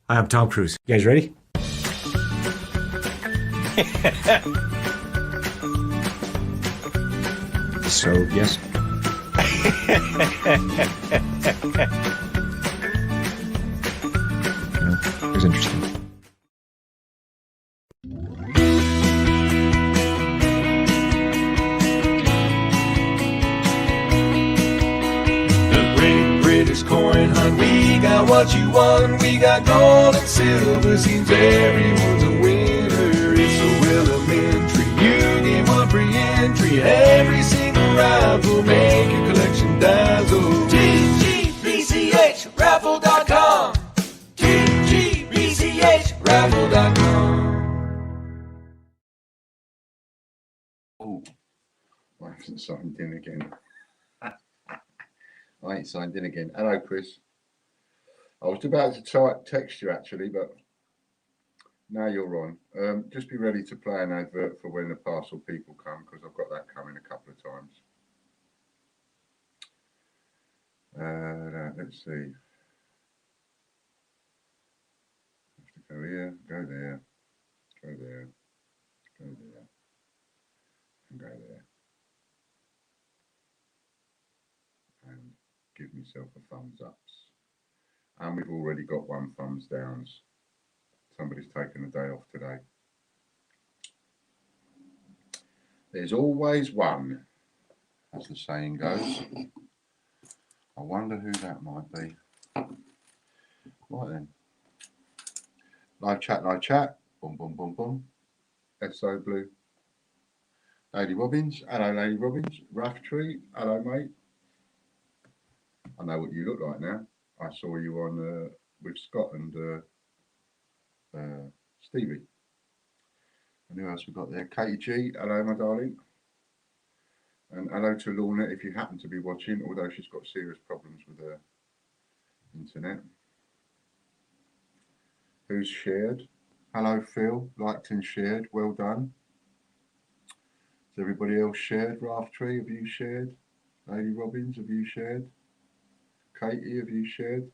I'm Tom Cruise. You guys ready? So, yes. It was interesting. The Great British Coin Hunt, we got what you want. We got gold and silver, seems everyone's a winner. It's so elementary, you get one free entry. Every single raffle will make your collection dazzle. TGBCHraffle.com, TGBCHraffle.com. Oh, I haven't signed in again. I ain't signed in again. Hello, Chris. I was about to text you actually, but now you're on. Just be ready to play an advert for when the parcel people come, because I've got that coming a couple of times. Let's see. Have to go here, go there, go there, go there, and go there. And give myself a thumbs ups. And we've already got one thumbs downs. Somebody's taken a day off today. There's always one, as the saying goes. I wonder who that might be. Right then. Live chat, live chat. Boom, boom, boom, boom. SO Blue. Lady Robbins. Hello, Lady Robbins. Rough Tree. Hello, mate. I know what you look like now. I saw you on with Scott and Stevie. And who else we got there? Katie G. Hello, my darling. And hello to Lorna if you happen to be watching, although she's got serious problems with her internet. Who's shared? Hello, Phil. Liked and shared. Well done. Has everybody else shared? Raftree, have you shared? Lady Robbins, have you shared? Katie, have you shared?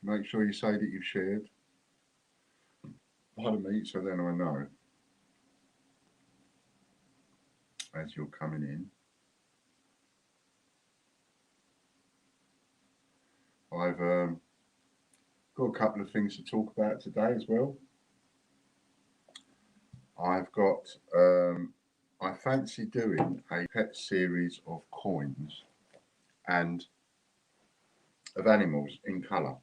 Make sure you say that you've shared. Pardon me, so then I know as you're coming in. I've got a couple of things to talk about today as well. I've got, I fancy doing a pet series of coins and of animals in colour.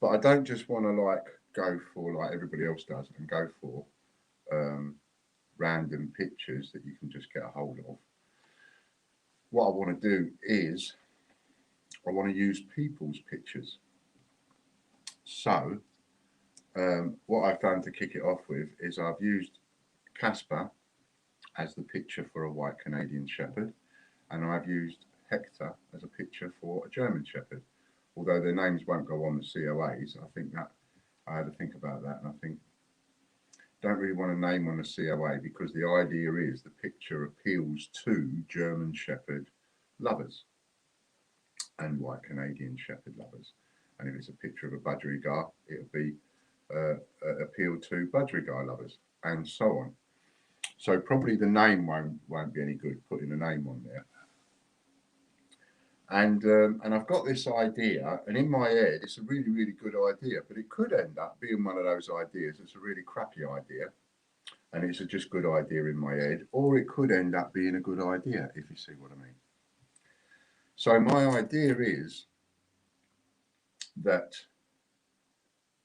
But I don't just want to like go for like everybody else does and go for random pictures that you can just get a hold of. What I want to do is I want to use people's pictures. So what I've done to kick it off with is I've used Casper as the picture for a white Canadian Shepherd, and I've used Hector as a picture for a German Shepherd. Although their names won't go on the COAs, I think that I had to think about that, and I think don't really want to name on the COA because the idea is the picture appeals to German Shepherd lovers and white Canadian Shepherd lovers. And if it's a picture of a Budgerigar, it'll be appeal to Budgerigar lovers and so on. So probably the name won't be any good putting a name on there. And I've got this idea, and in my head, it's a really, really good idea, but it could end up being one of those ideas. It's a really crappy idea, and it's a just good idea in my head, or it could end up being a good idea, if you see what I mean. So my idea is that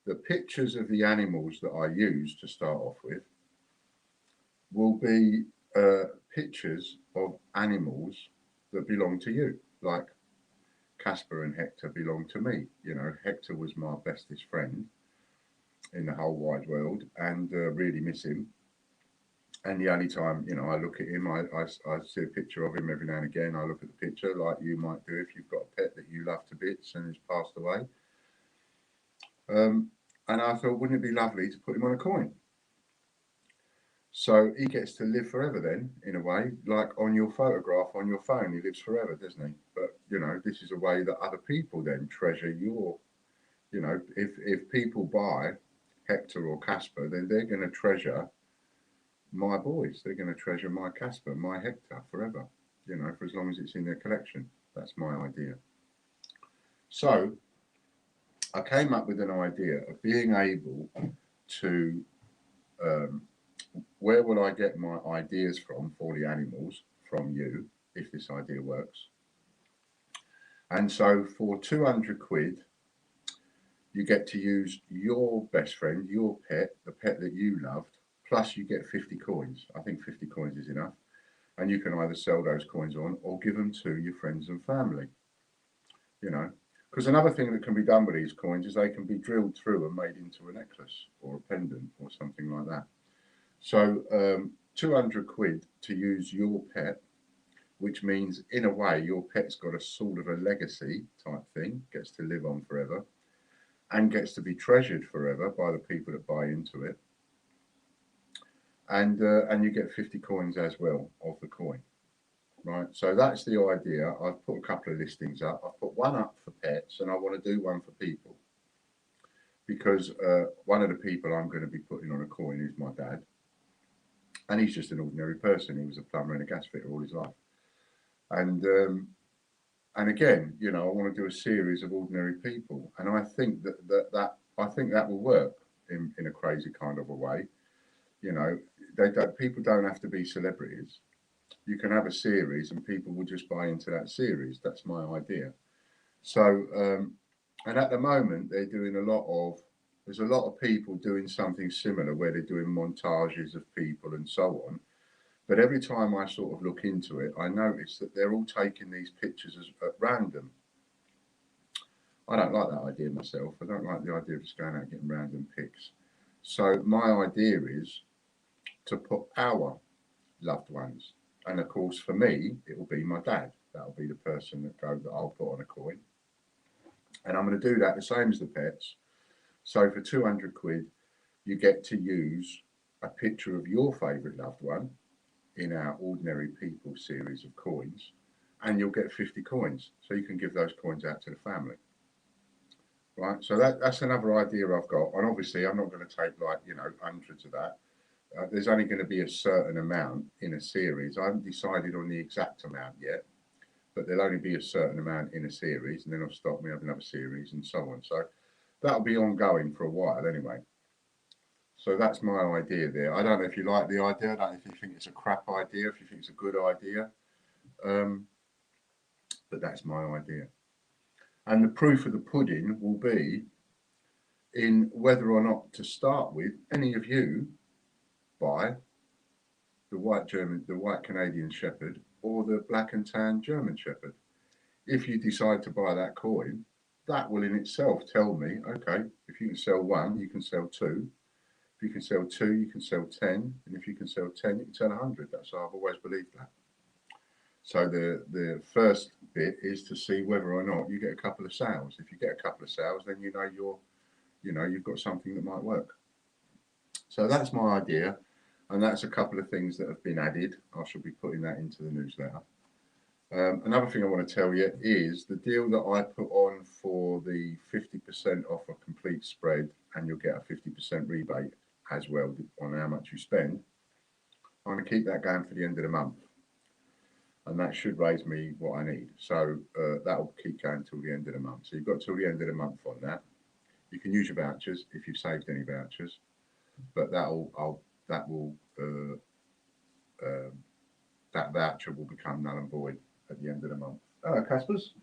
the pictures of the animals that I use to start off with will be pictures of animals that belong to you, like Casper and Hector belong to me. You know, Hector was my bestest friend in the whole wide world, and really miss him. And the only time, you know, I look at him, I see a picture of him every now and again. I look at the picture like you might do if you've got a pet that you love to bits and has passed away. And I thought, wouldn't it be lovely to put him on a coin? So he gets to live forever then, in a way, like on your photograph on your phone, he lives forever, doesn't he? But, you know, this is a way that other people then treasure your, you know, if people buy Hector or Casper, then they're going to treasure my boys. They're going to treasure my Casper, my Hector forever, you know, for as long as it's in their collection. That's my idea. So I came up with an idea of being able to, where will I get my ideas from for the animals? From you, if this idea works. And so for 200 quid, you get to use your best friend, your pet, the pet that you loved, plus you get 50 coins. I think 50 coins is enough. And you can either sell those coins on or give them to your friends and family, you know. Because another thing that can be done with these coins is they can be drilled through and made into a necklace or a pendant or something like that. So 200 quid to use your pet, which means in a way your pet's got a sort of a legacy type thing, gets to live on forever and gets to be treasured forever by the people that buy into it. And you get 50 coins as well of the coin, right? So that's the idea. I've put a couple of listings up. I've put one up for pets and I want to do one for people because one of the people I'm going to be putting on a coin is my dad. And he's just an ordinary person. He was a plumber and a gas fitter all his life. And again, you know, I want to do a series of ordinary people. And I think that will work in a crazy kind of a way. You know, people don't have to be celebrities. You can have a series and people will just buy into that series. That's my idea. So, and at the moment, there's a lot of people doing something similar where they're doing montages of people and so on. But every time I sort of look into it, I notice that they're all taking these pictures at random. I don't like that idea myself. I don't like the idea of just going out and getting random pics. So my idea is to put our loved ones. And of course, for me, it will be my dad. That'll be the person that I'll put on a coin. And I'm going to do that the same as the pets. So for 200 quid, you get to use a picture of your favourite loved one in our Ordinary People series of coins, and you'll get 50 coins. So you can give those coins out to the family. Right, so that's another idea I've got. And obviously, I'm not going to take like, you know, hundreds of that. There's only going to be a certain amount in a series. I haven't decided on the exact amount yet, but there'll only be a certain amount in a series, and then I'll stop me have another series and so on. So that'll be ongoing for a while anyway. So that's my idea there. I don't know if you like the idea. I don't know if you think it's a crap idea, if you think it's a good idea. But that's my idea. And the proof of the pudding will be in whether or not to start with any of you buy the white Canadian Shepherd or the black and tan German Shepherd. If you decide to buy that coin, that will in itself tell me, okay, if you can sell one, you can sell two. If you can sell two, you can sell 10. And if you can sell 10, you can sell 100. That's how I've always believed that. So the first bit is to see whether or not you get a couple of sales. If you get a couple of sales, then you know you've got something that might work. So that's my idea. And that's a couple of things that have been added. I shall be putting that into the newsletter. Another thing I want to tell you is the deal that I put on for the 50% off a complete spread, and you'll get a 50% rebate as well on how much you spend. I'm going to keep that going for the end of the month, and that should raise me what I need. So that'll keep going till the end of the month. So you've got till the end of the month on that. You can use your vouchers if you've saved any vouchers, but that voucher will become null and void at the end of the month. Hello, Caspers.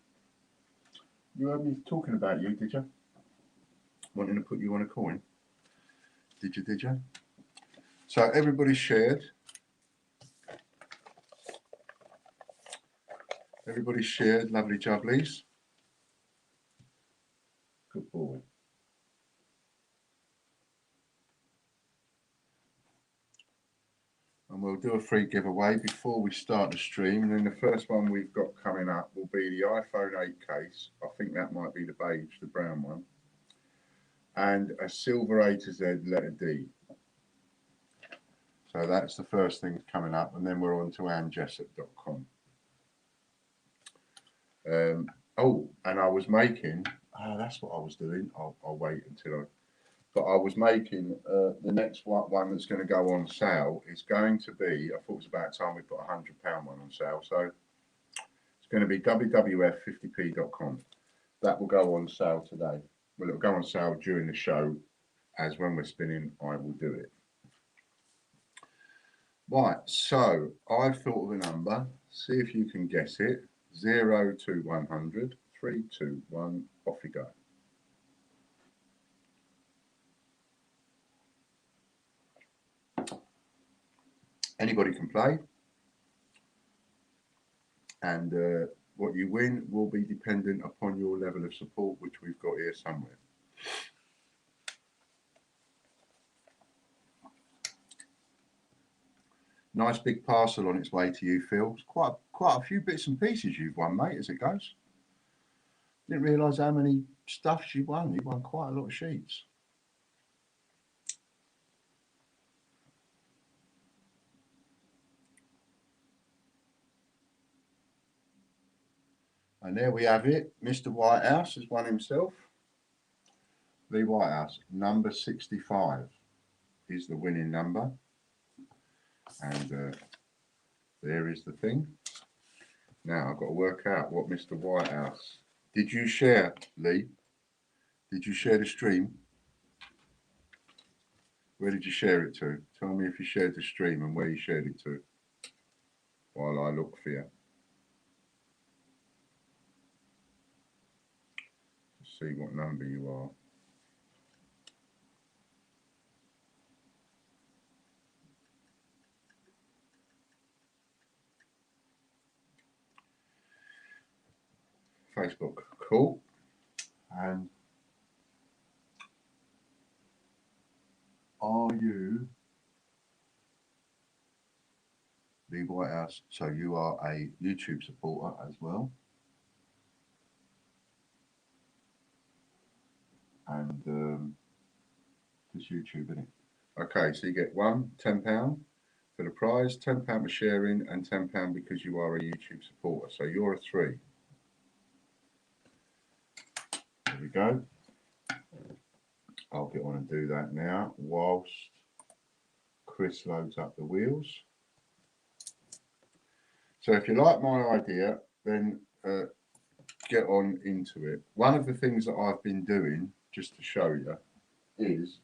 You heard me talking about you, did you? Wanting to put you on a coin. Did you? So everybody shared. Everybody shared, lovely jubblies. Good boy. And we'll do a free giveaway before we start the stream. And then the first one we've got coming up will be the iPhone 8 case. I think that might be the beige, the brown one. And a silver A to Z letter D. So that's the first thing coming up, and then we're on to AnneJessop.com. Oh, and I was making, that's what I was doing. I'll wait until but I was making the next one that's going to go on sale is going to be, I thought it was about time we put a £100 one on sale. So it's going to be WWF50p.com. That will go on sale today. Well, it'll go on sale during the show, as when we're spinning, I will do it. Right, so I've thought of a number. See if you can guess it. 0 to 100. 3, 2, 1. Off you go. Anybody can play. And what you win will be dependent upon your level of support, which we've got here somewhere. Nice big parcel on its way to you, Phil. It's quite a few bits and pieces you've won, mate, as it goes. Didn't realise how many stuffs you won. You won quite a lot of sheets. And there we have it. Mr. Whitehouse has won himself. Lee Whitehouse, number 65 is the winning number. And there is the thing. Now I've got to work out what Mr. Whitehouse. Did you share, Lee? Did you share the stream? Where did you share it to? Tell me if you shared the stream and where you shared it to while I look for you. Let's see what number you are. Facebook, cool. And are you the Whitehouse? So you are a YouTube supporter as well. And just YouTube, isn't it? Okay, so you get £10 for the prize, £10 for sharing, and £10 because you are a YouTube supporter. So you're a 3. There we go. I'll get on and do that now whilst Chris loads up the wheels. So if you like my idea, then get on into it. One of the things that I've been doing, just to show you, is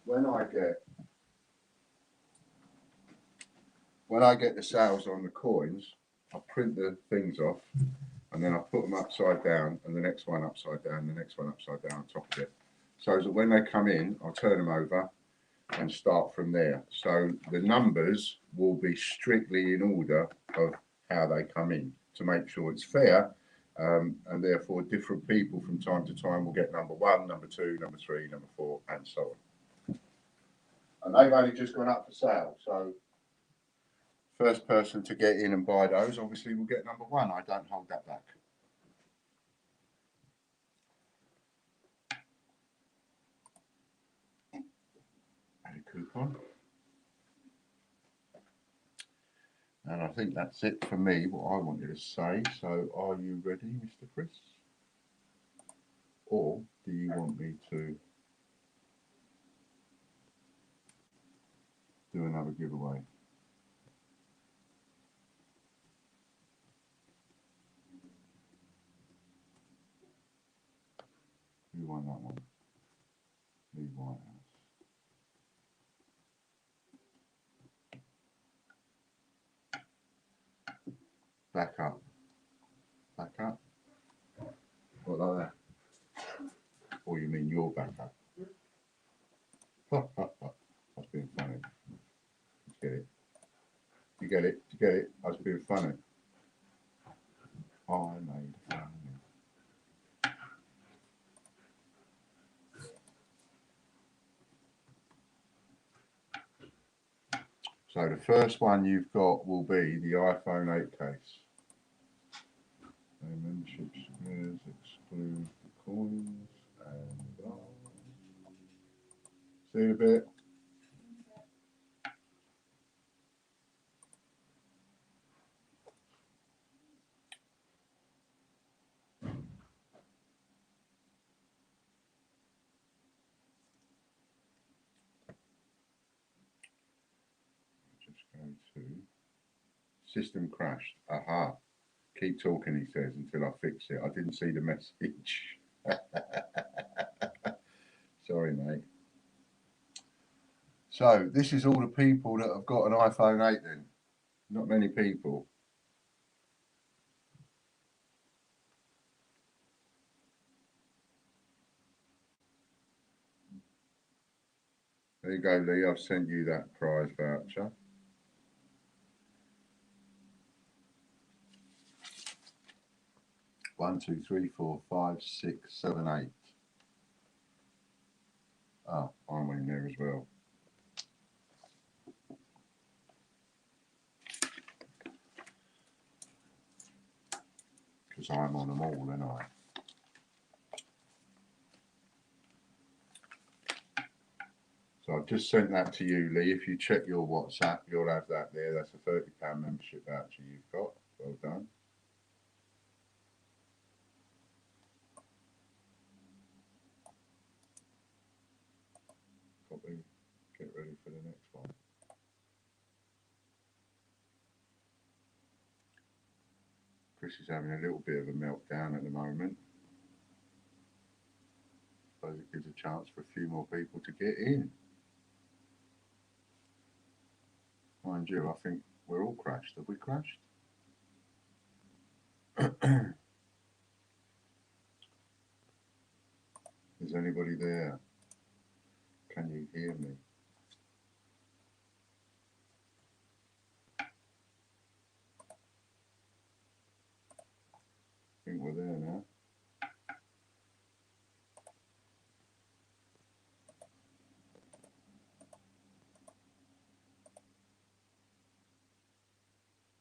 when I get the sales on the coins, I print the things off and then I put them upside down, and the next one upside down, the next one upside down on top of it. So that when they come in, I'll turn them over and start from there. So the numbers will be strictly in order of how they come in to make sure it's fair. And therefore different people from time to time will get number 1, number 2, number 3, number 4, and so on. And they've only just gone up for sale. So first person to get in and buy those obviously will get number 1. I don't hold that back. Add a coupon. And I think that's it for me, what I wanted to say. So are you ready, Mr. Chris? Or do you want me to do another giveaway? Who won that one? Lee Whitehouse. Back up. Back up. What, like that? Or you mean you're back up? That's being funny. Get it? You get it? You get it? I was being funny. I made fun. So the first one you've got will be the iPhone 8 case. So membership squares exclude the coins and blah. See a bit. to system crashed. Aha. Keep talking, he says, until I fix it. I didn't see the message. Sorry, mate. So this is all the people that have got an iPhone 8 then. Not many people. There you go, Lee. I've sent you that prize voucher. One, two, three, four, five, six, seven, eight. Oh, I'm in there as well. Because I'm on them all, and I. So I've just sent that to you, Lee. If you check your WhatsApp, you'll have that there. That's a £30 membership voucher you've got. Well done. Probably get ready for the next one. Chris is having a little bit of a meltdown at the moment. Suppose it gives a chance for a few more people to get in. Mind you, I think we're all crashed. Have we crashed? Is anybody there? Can you hear me? I think we're there now.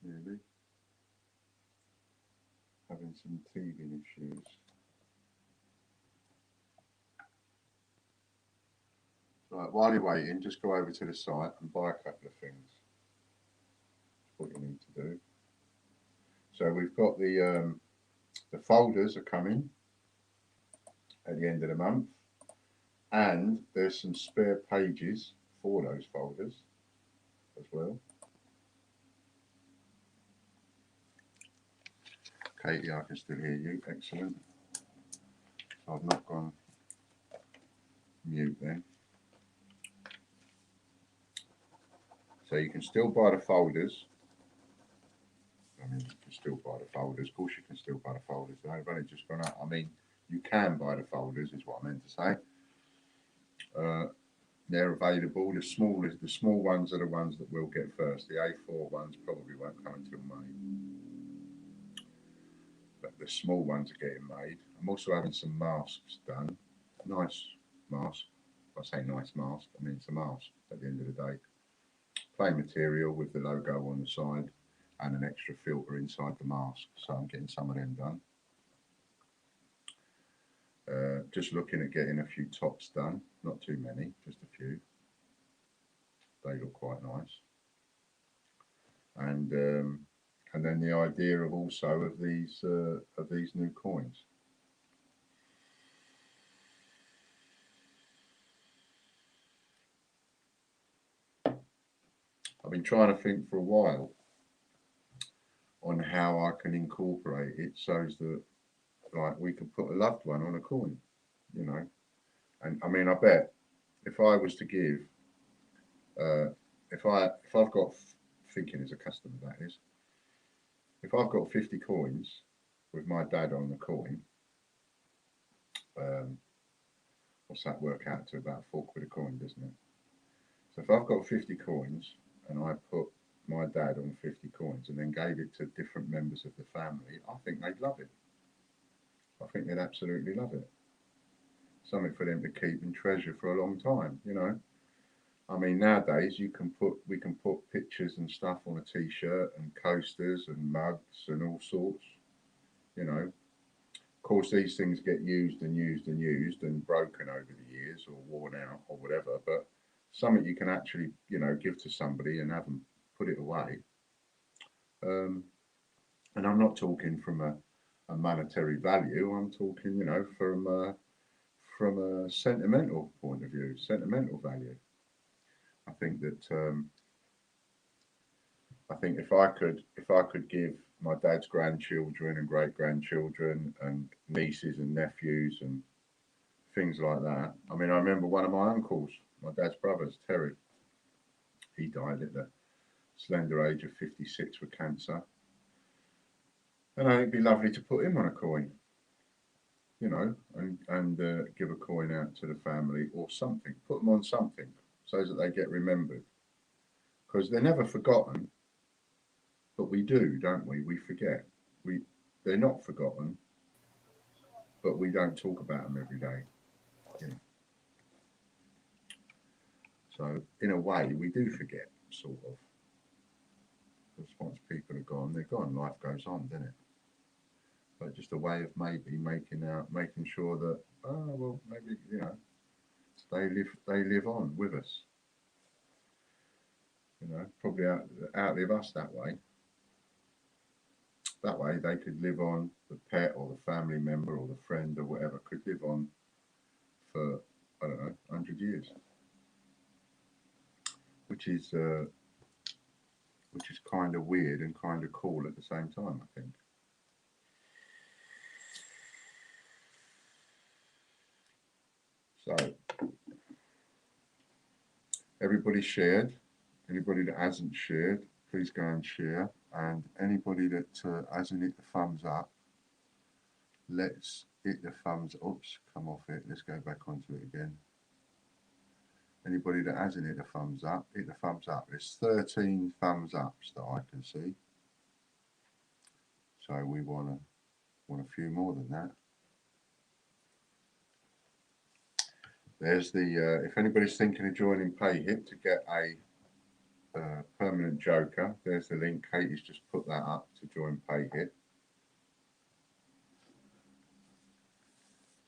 Really? Having some teething issues. Right, while you're waiting, just go over to the site and buy a couple of things. That's what you need to do. So we've got the folders are coming at the end of the month, and there's some spare pages for those folders as well. Katie, I can still hear you. Excellent. So I've not gone mute then. So you can still buy the folders. I mean, you can still buy the folders. Of course, you can still buy the folders. They've only just gone up. I mean, you can buy the folders, is what I meant to say. They're available. The small ones are the ones that we'll get first. The A4 ones probably won't come until May. But the small ones are getting made. I'm also having some masks done. Nice mask. I say nice mask, I mean it's a mask at the end of the day. Plain material with the logo on the side and an extra filter inside the mask. So I'm getting some of them done. Just looking at getting a few tops done. Not too many, just a few. They look quite nice. And then the idea of also of these new coins. I've been trying to think for a while on how I can incorporate it so that like we could put a loved one on a coin, you know. And I mean, I bet if I was to give, if I've got, thinking as a customer that is, if I've got 50 coins with my dad on the coin, what's that work out to? About £4 a coin, doesn't it? So if I've got 50 coins and I put my dad on 50 coins and then gave it to different members of the family, I think they'd love it. I think they'd absolutely love it. Something for them to keep and treasure for a long time, you know. I mean, nowadays we can put pictures and stuff on a t-shirt and coasters and mugs and all sorts, you know. Of course, these things get used and used and used and broken over the years or worn out or whatever, but something you can actually, you know, give to somebody and have them put it away. And I'm not talking from a monetary value. I'm talking, you know, from a sentimental point of view, sentimental value. I think that I think if I could give my dad's grandchildren and great grandchildren and nieces and nephews and things like that. I mean, I remember one of my uncles, my dad's brothers, Terry. He died at the slender age of 56 with cancer. And I think it'd be lovely to put him on a coin, you know, and give a coin out to the family or something. Put them on something so that they get remembered. Because they're never forgotten, but we do, don't we? We forget. They're not forgotten, but we don't talk about them every day. You know. So in a way, we do forget, sort of. Because once people are gone, they're gone. Life goes on, doesn't it? But just a way of maybe making sure that, oh well, maybe they live on with us. You know, probably outlive us that way. That way, they could live on. The pet or the family member or the friend or whatever could live on for, I don't know, 100 years, which is kind of weird and kind of cool at the same time, I think. So everybody shared. Anybody that hasn't shared, please go and share. And anybody that hasn't hit the thumbs up, let's hit the thumbs. Oops, come off it. Let's go back onto it again. Anybody that hasn't hit the thumbs up, hit the thumbs up. There's 13 thumbs ups that I can see. So we want a few more than that. There's the if anybody's thinking of joining PayHip to get a permanent joker, there's the link. Katie's just put that up to join PayHip.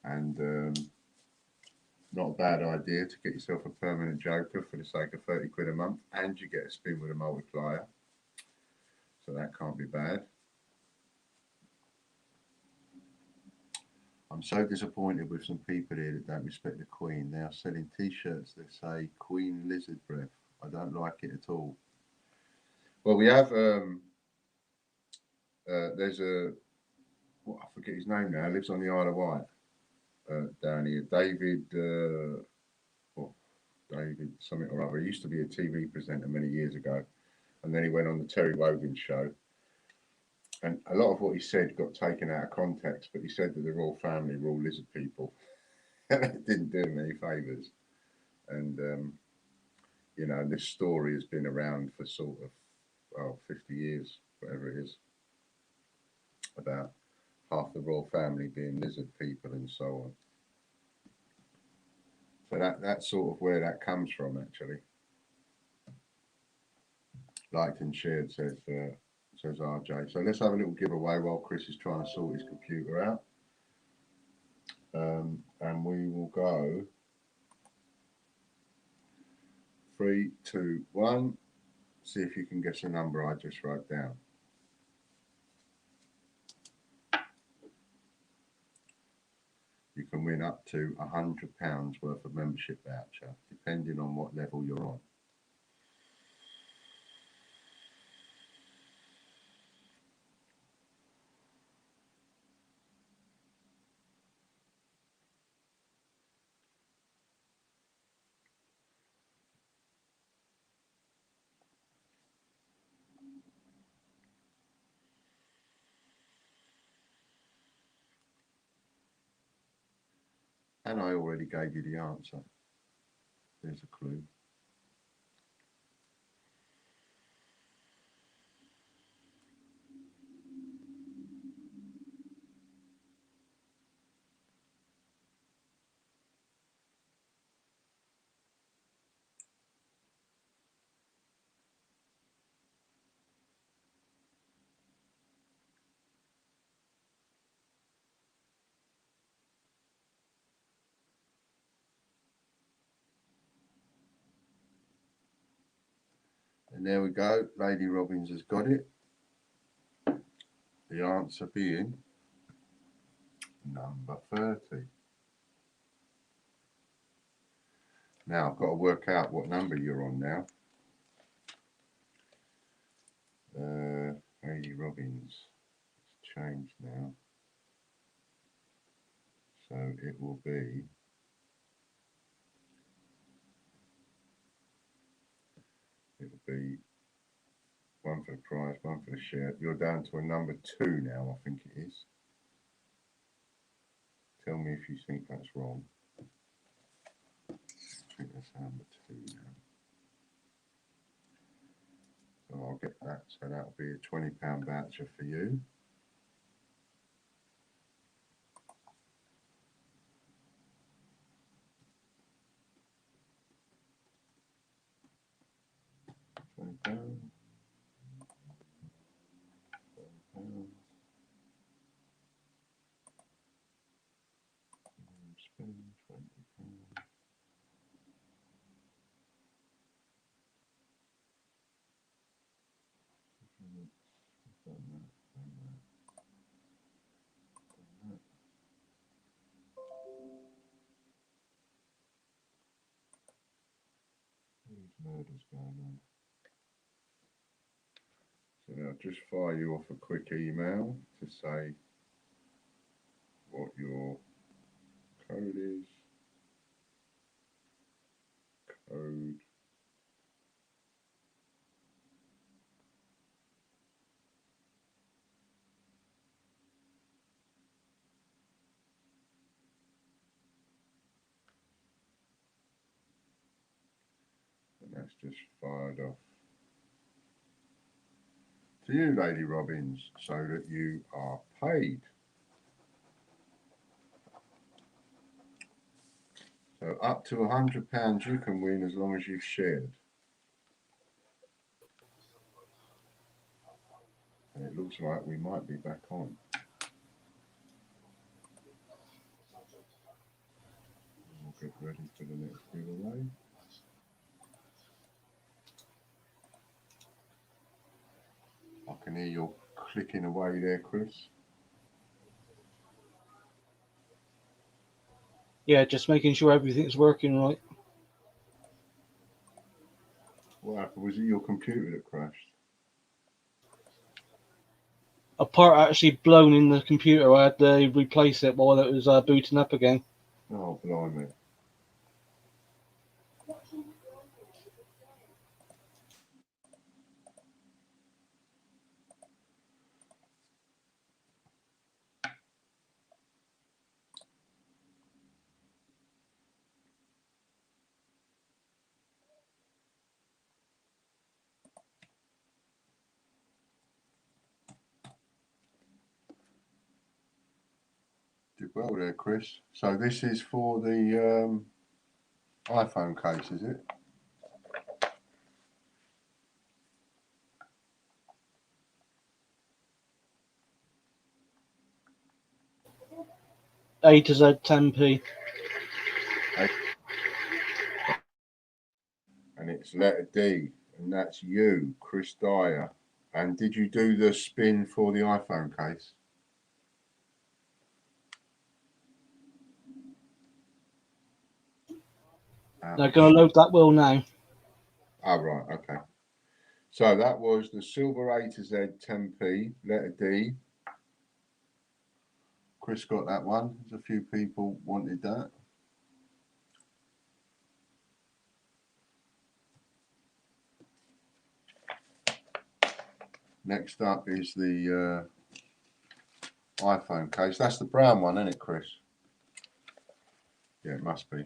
And not a bad idea to get yourself a permanent joker for the sake of 30 quid a month, and you get a spin with a multiplier. So that can't be bad. I'm so disappointed with some people here that don't respect the Queen. They are selling t-shirts that say Queen Lizard Breath. I don't like it at all. Well, we have, there's I forget his name now, lives on the Isle of Wight down here. David something or other. He used to be a TV presenter many years ago. And then he went on the Terry Wogan show. And a lot of what he said got taken out of context, but he said that the royal family were all lizard people. And it didn't do him any favours. And, you know, this story has been around for sort of, 50 years, whatever it is, about half the royal family being lizard people and so on. So that's sort of where that comes from, actually. Liked and shared, says RJ. So let's have a little giveaway while Chris is trying to sort his computer out. And we will go 3, 2, 1. See if you can guess a number I just wrote down. You can win up to £100 worth of membership voucher, depending on what level you're on. And I already gave you the answer. There's a clue. And there we go. Lady Robbins has got it. The answer being number 30. Now I've got to work out what number you're on now. Lady Robbins. It's changed now. So it will be one for the prize, one for the share. You're down to a number 2 now, I think it is. Tell me if you think that's wrong. I think that's number 2 now. So I'll get that. So that'll be a £20 voucher for you. £20. Spend £20. Murders going on. So now just fire you off a quick email to say what your code is. Code. And that's just fired off to you, Lady Robbins, so that you are paid. So up to £100 you can win as long as you've shared. And it looks like we might be back on. We'll get ready for the next giveaway. I can hear you clicking away there, Chris. Yeah, just making sure everything's working right. What happened? Was it your computer that crashed? A part actually blown in the computer. I had to replace it while it was booting up again. Oh, blimey. Did well there, Chris. So this is for the iPhone case, is it? A to Z 10p. And it's letter D, and that's you, Chris Dyer. And did you do the spin for the iPhone case? They're going to load that wheel now. Oh, right, okay. So that was the silver A to Z 10p, letter D. Chris got that one. There's a few people wanted that. Next up is the iPhone case. That's the brown one, isn't it, Chris? Yeah, it must be.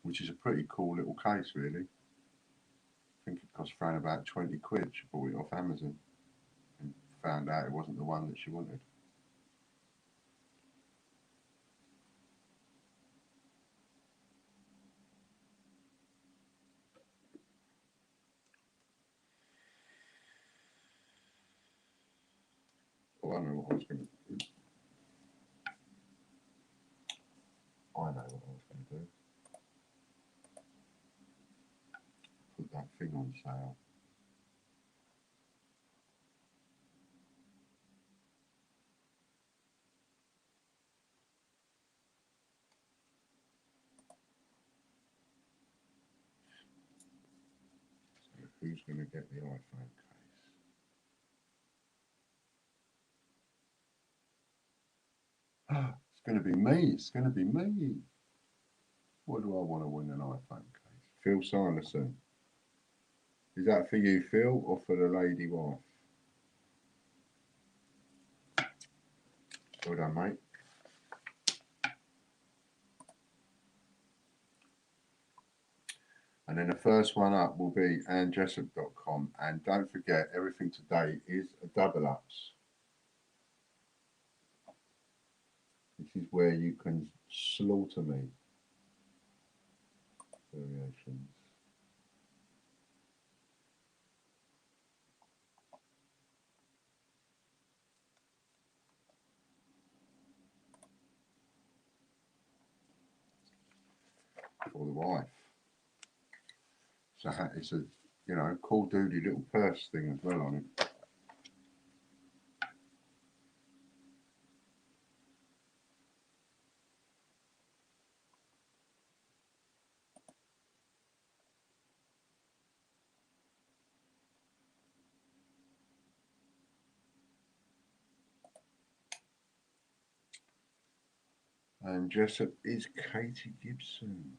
Which is a pretty cool little case, really. I think it cost around about 20 quid. She bought it off Amazon and found out it wasn't the one that she wanted. Oh, I know what I was going to do. I know what I was going to do. Put that thing on sale. Who's going to get the iPhone case? It's going to be me. It's going to be me. What do I want to win an iPhone case? Phil Simonson. Is that for you, Phil, or for the lady wife? Well done, mate. And then the first one up will be AnneJessop.com. And don't forget, everything today is a double ups. This is where you can slaughter me. Variations. For the wife. So it's a, you know, cool doody little purse thing as well on it. And Jessup is Katie Gibson.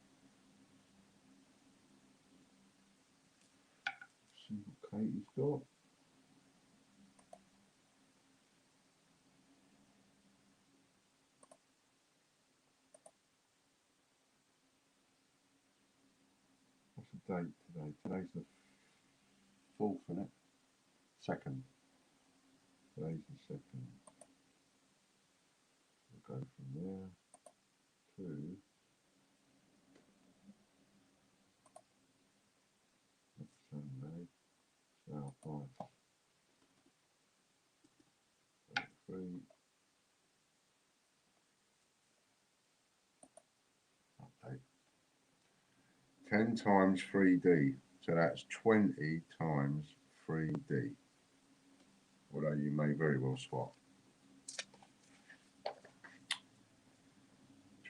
See what Katie's got. What's the date today? Today's the 4th, isn't it? 2nd. Today's the 2nd. We'll go from there to next Sunday. So 5. 3. Update. 10 times 3D. So that's 20 times 3D. Although you may very well swap.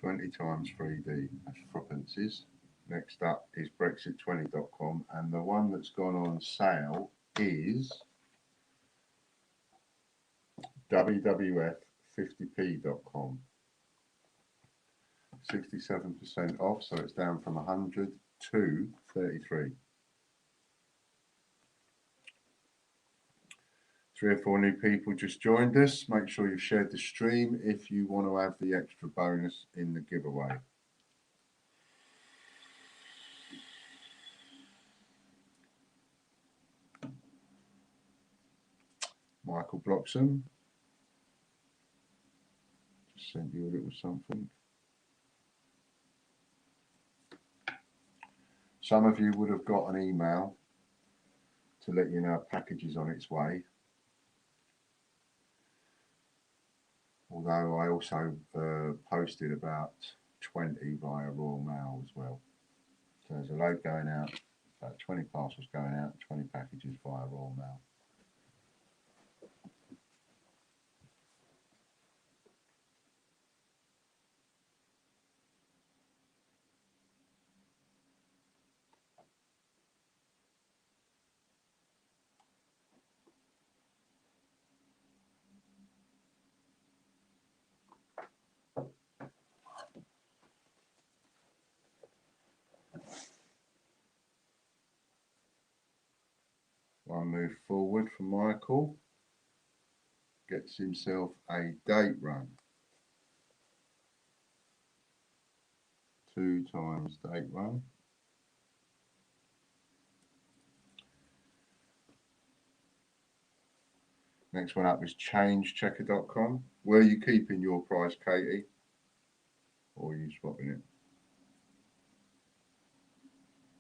20 times 3D. That's threepences. Next up is Brexit20.com, and the one that's gone on sale is WWF50p.com. 67% off, so it's down from 100 to 33. 3 or 4 new people just joined us. Make sure you've shared the stream if you want to have the extra bonus in the giveaway. Michael Bloxham. Just sent you a little something. Some of you would have got an email to let you know a package is on its way. Although I also posted about 20 via Royal Mail as well. So there's a load going out, about 20 parcels going out, 20 packages via Royal Mail. One move forward from Michael. Gets himself a date run. 2 times date run. Next one up is ChangeChecker.com. Where are you keeping your price, Katie? Or are you swapping it?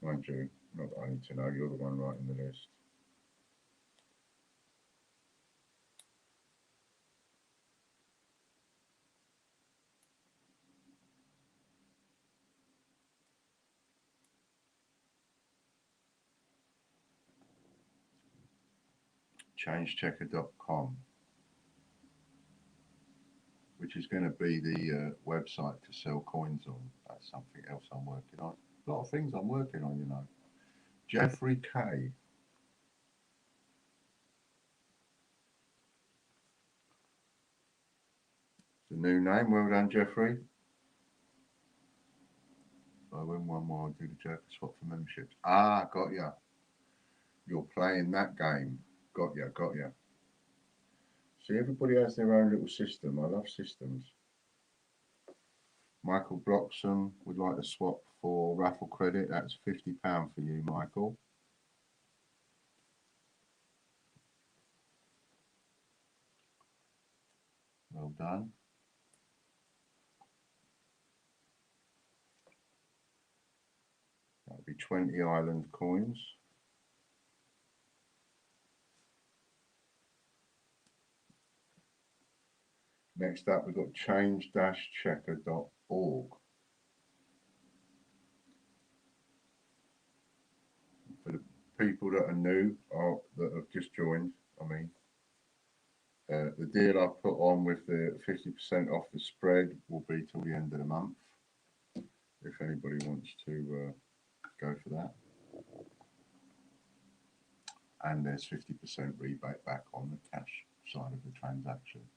Mind you, not that I need to know, you're the one writing the list. ChangeChecker.com, which is going to be the website to sell coins on. That's something else I'm working on. A lot of things I'm working on, you know. Jeffrey K. The new name. Well done, Jeffrey. So I win one more. I'll do the Joker swap for memberships. Ah, got ya. You're playing that game. Got ya, got ya. See, everybody has their own little system. I love systems. Michael Bloxham would like to swap for raffle credit. That's £50 for you, Michael. Well done. That'll be 20 island coins. Next up, we've got change-checker.org. For the people that are new or that have just joined, the deal I put on with the 50% off the spread will be till the end of the month. If anybody wants to go for that. And there's 50% rebate back on the cash side of the transaction.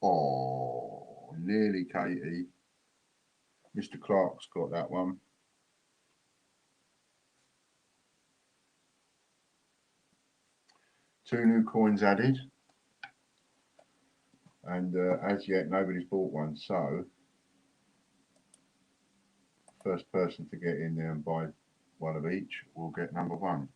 Oh, nearly Katie. Mr. Clark's got that one. Two new coins added. And as yet, nobody's bought one. So, first person to get in there and buy one of each will get number one.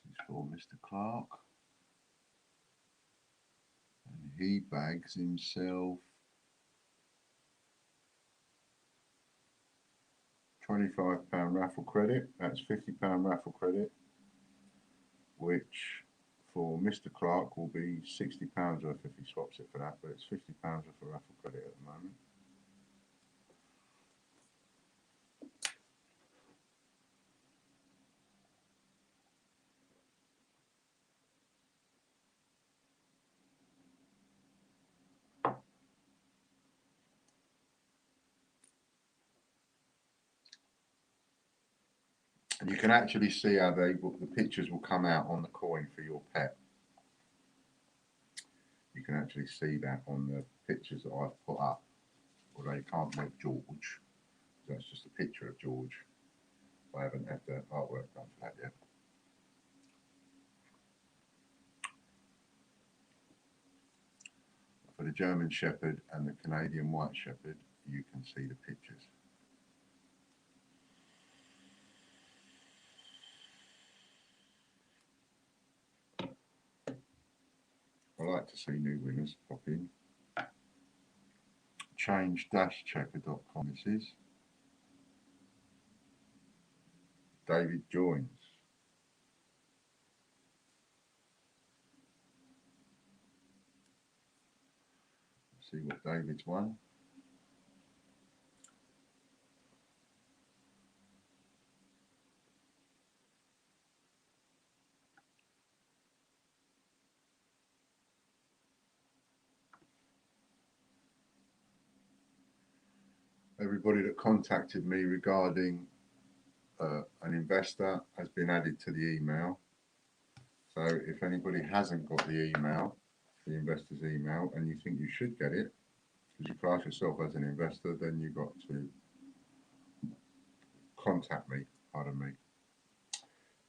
This is for Mr. Clark. And he bags himself £25 raffle credit. That's £50 raffle credit, which for Mr. Clark will be £60 worth if he swaps it for that, but it's £50 worth of raffle credit at the moment. And you can actually see how the pictures will come out on the coin for your pet. You can actually see that on the pictures that I've put up. Although you can't make George. That's just a picture of George. I haven't had the artwork done for that yet. For the German Shepherd and the Canadian White Shepherd, you can see the pictures. I like to see new winners pop in. Change-checker.com this is. David joins. Let's see what David's won. Everybody that contacted me regarding an investor has been added to the email. So if anybody hasn't got the email, the investor's email, and you think you should get it, because you class yourself as an investor, then you've got to contact me, pardon me.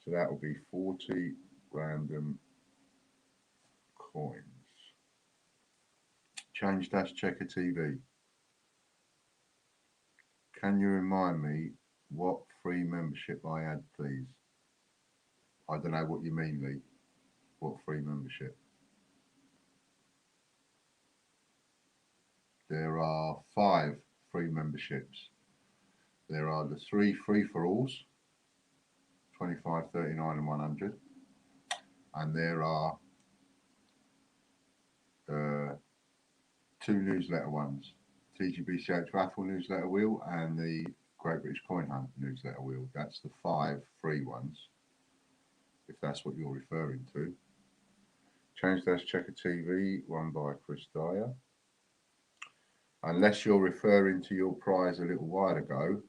So that will be 40 random coins. Change-checker TV. Can you remind me what free membership I had, please? I don't know what you mean, Lee. What free membership? There are 5 free memberships. There are the 3 free-for-alls, 25, 39 and 100. And there are 2 newsletter ones, TGBCH raffle newsletter wheel and the Great British Coin Hunt newsletter wheel. That's the 5 free ones, if that's what you're referring to. Change Dash Checker TV, won by Chris Dyer. Unless you're referring to your prize a little while ago,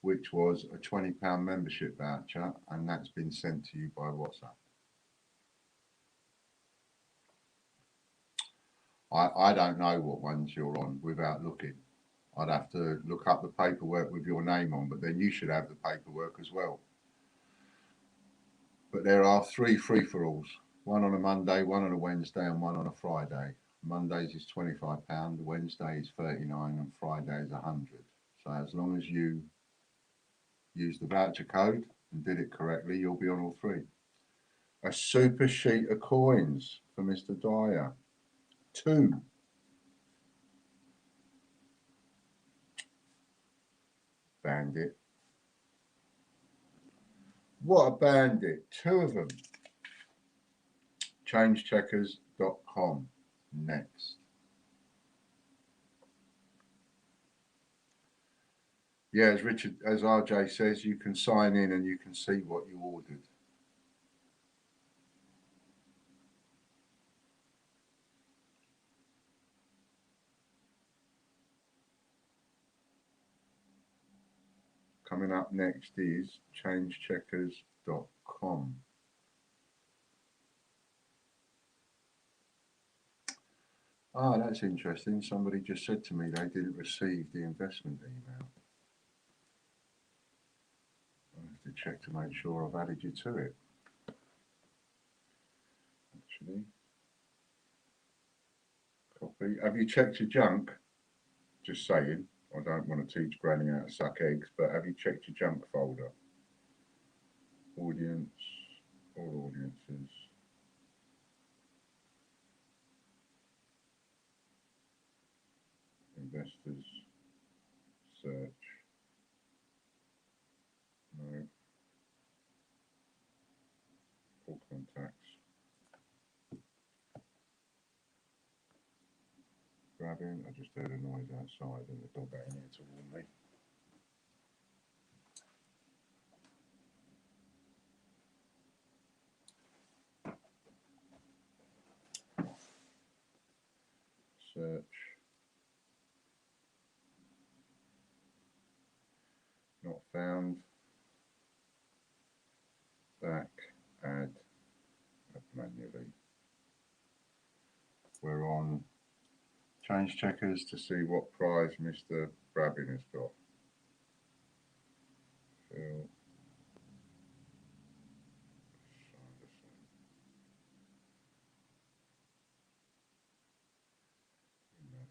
which was a £20 membership voucher, and that's been sent to you by WhatsApp. I don't know what ones you're on without looking. I'd have to look up the paperwork with your name on, but then you should have the paperwork as well. But there are 3 free-for-alls, one on a Monday, one on a Wednesday, and one on a Friday. Mondays is £25, Wednesday is £39, and Friday is £100. So as long as you use the voucher code and did it correctly, you'll be on all 3. A super sheet of coins for Mr. Dyer. 2. Bandit. What a bandit. 2 of them. Changecheckers.com. Next. Yeah, as RJ says, you can sign in and you can see what you ordered. Coming up next is changecheckers.com. Ah, that's interesting. Somebody just said to me they didn't receive the investment email. I have to check to make sure I've added you to it. Actually, copy. Have you checked your junk? Just saying. I don't want to teach Granny how to suck eggs, but have you checked your junk folder? Audience, all audiences. Investors, search. No. All contacts. Grabbing. I just heard a noise outside and the dog out in here to warn me. Search. Not found. Back. Add manually. We're on Change Checkers to see what prize Mr. Brabbin has got. Phil Sanderson. Email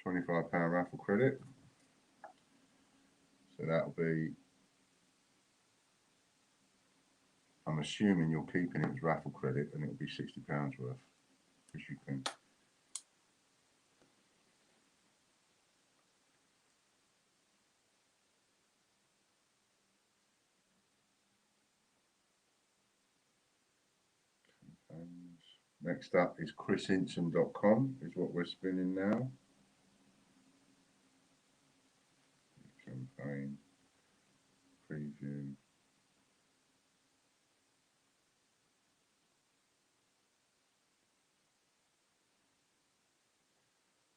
address. £25 raffle credit. So that'll be, I'm assuming you're keeping it as raffle credit, and it'll be £60 worth, which you can. Next up is chrishinson.com is what we're spinning now. Campaign preview.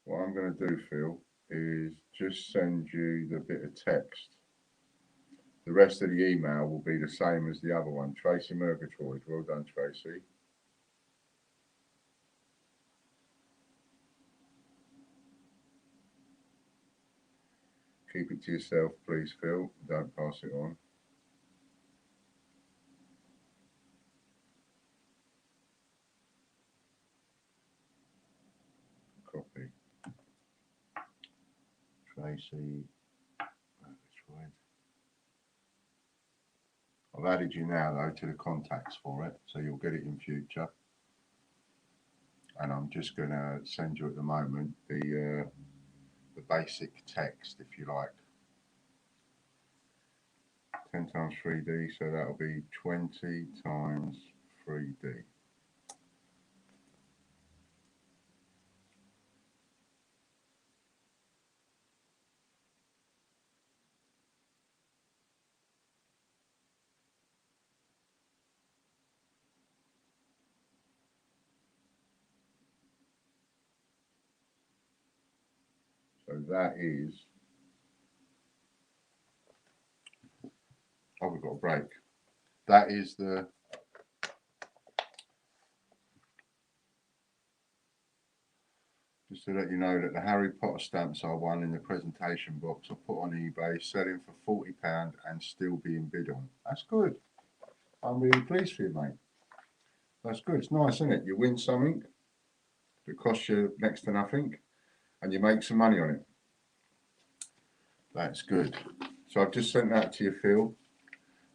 What I'm going to do, Phil, is just send you the bit of text. The rest of the email will be the same as the other one. Tracy Murgatroyd. Well done, Tracy. Keep it to yourself, please, Phil. Don't pass it on. Copy. Tracy. I've added you now, though, to the contacts for it, so you'll get it in future. And I'm just going to send you at the moment the basic text, if you like. 10 times 3D, so that'll be 20 times 3D. that is, oh, we've got a break. That is the, just to let you know that the Harry Potter stamps I won in the presentation box I put on eBay, selling for £40 and still being bid on. That's good. I'm really pleased for you, mate. That's good. It's nice, isn't it? You win something that costs you next to nothing and you make some money on it. That's good. So I've just sent that to you, Phil.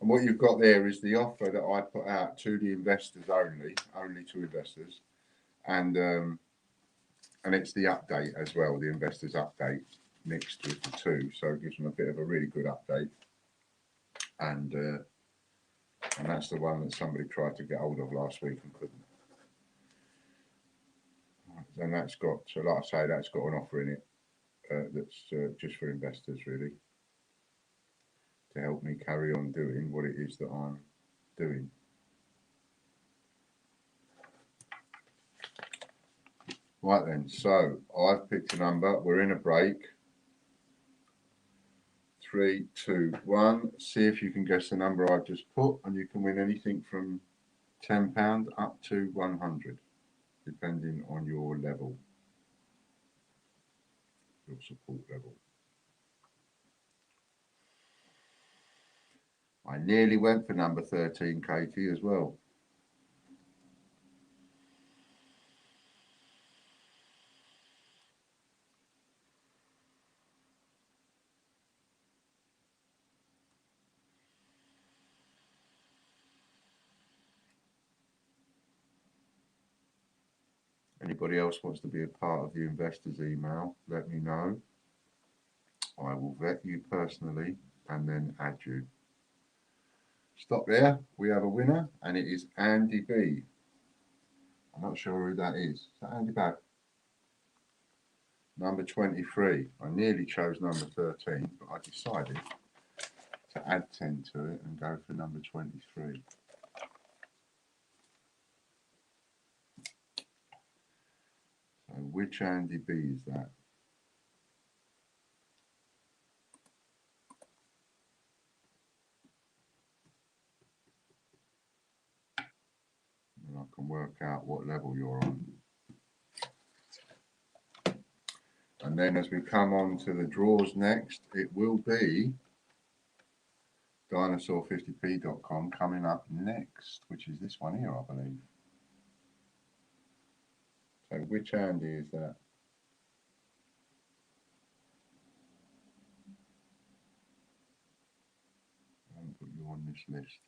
And what you've got there is the offer that I put out to the investors only to investors. And it's the update as well, the investors update mixed with the two. So it gives them a bit of a really good update. And that's the one that somebody tried to get hold of last week and couldn't. And that's got, so like I say, that's got an offer in it that's just for investors really, to help me carry on doing what it is that I'm doing. Right then, so I've picked a number, we're in a break. 3, 2, 1. See if you can guess the number I've just put, and you can win anything from £10 up to 100, depending on your level, your support level. I nearly went for number 13, Katie, as well. Anybody else wants to be a part of the investors email, let me know. I will vet you personally and then add you. Stop there. We have a winner, and it is Andy B. I'm not sure who that is. Is that Andy Bab? Number 23. I nearly chose number 13, but I decided to add 10 to it and go for number 23. So which Andy B is that? And I can work out what level you're on. And then as we come on to the draws next, it will be dinosaur50p.com coming up next, which is this one here, I believe. So which Andy is that? I haven't put you on this list.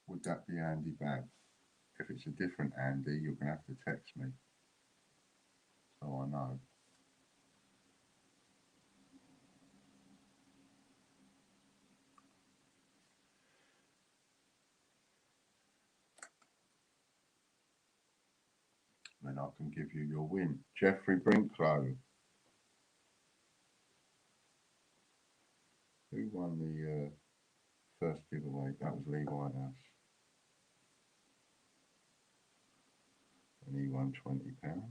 Would that be Andy Babb? If it's a different Andy, you're going to have to text me so I know. Then I can give you your win. Jeffrey Brinklow. Who won the first giveaway? That was Lee Whitehouse. And he won £20.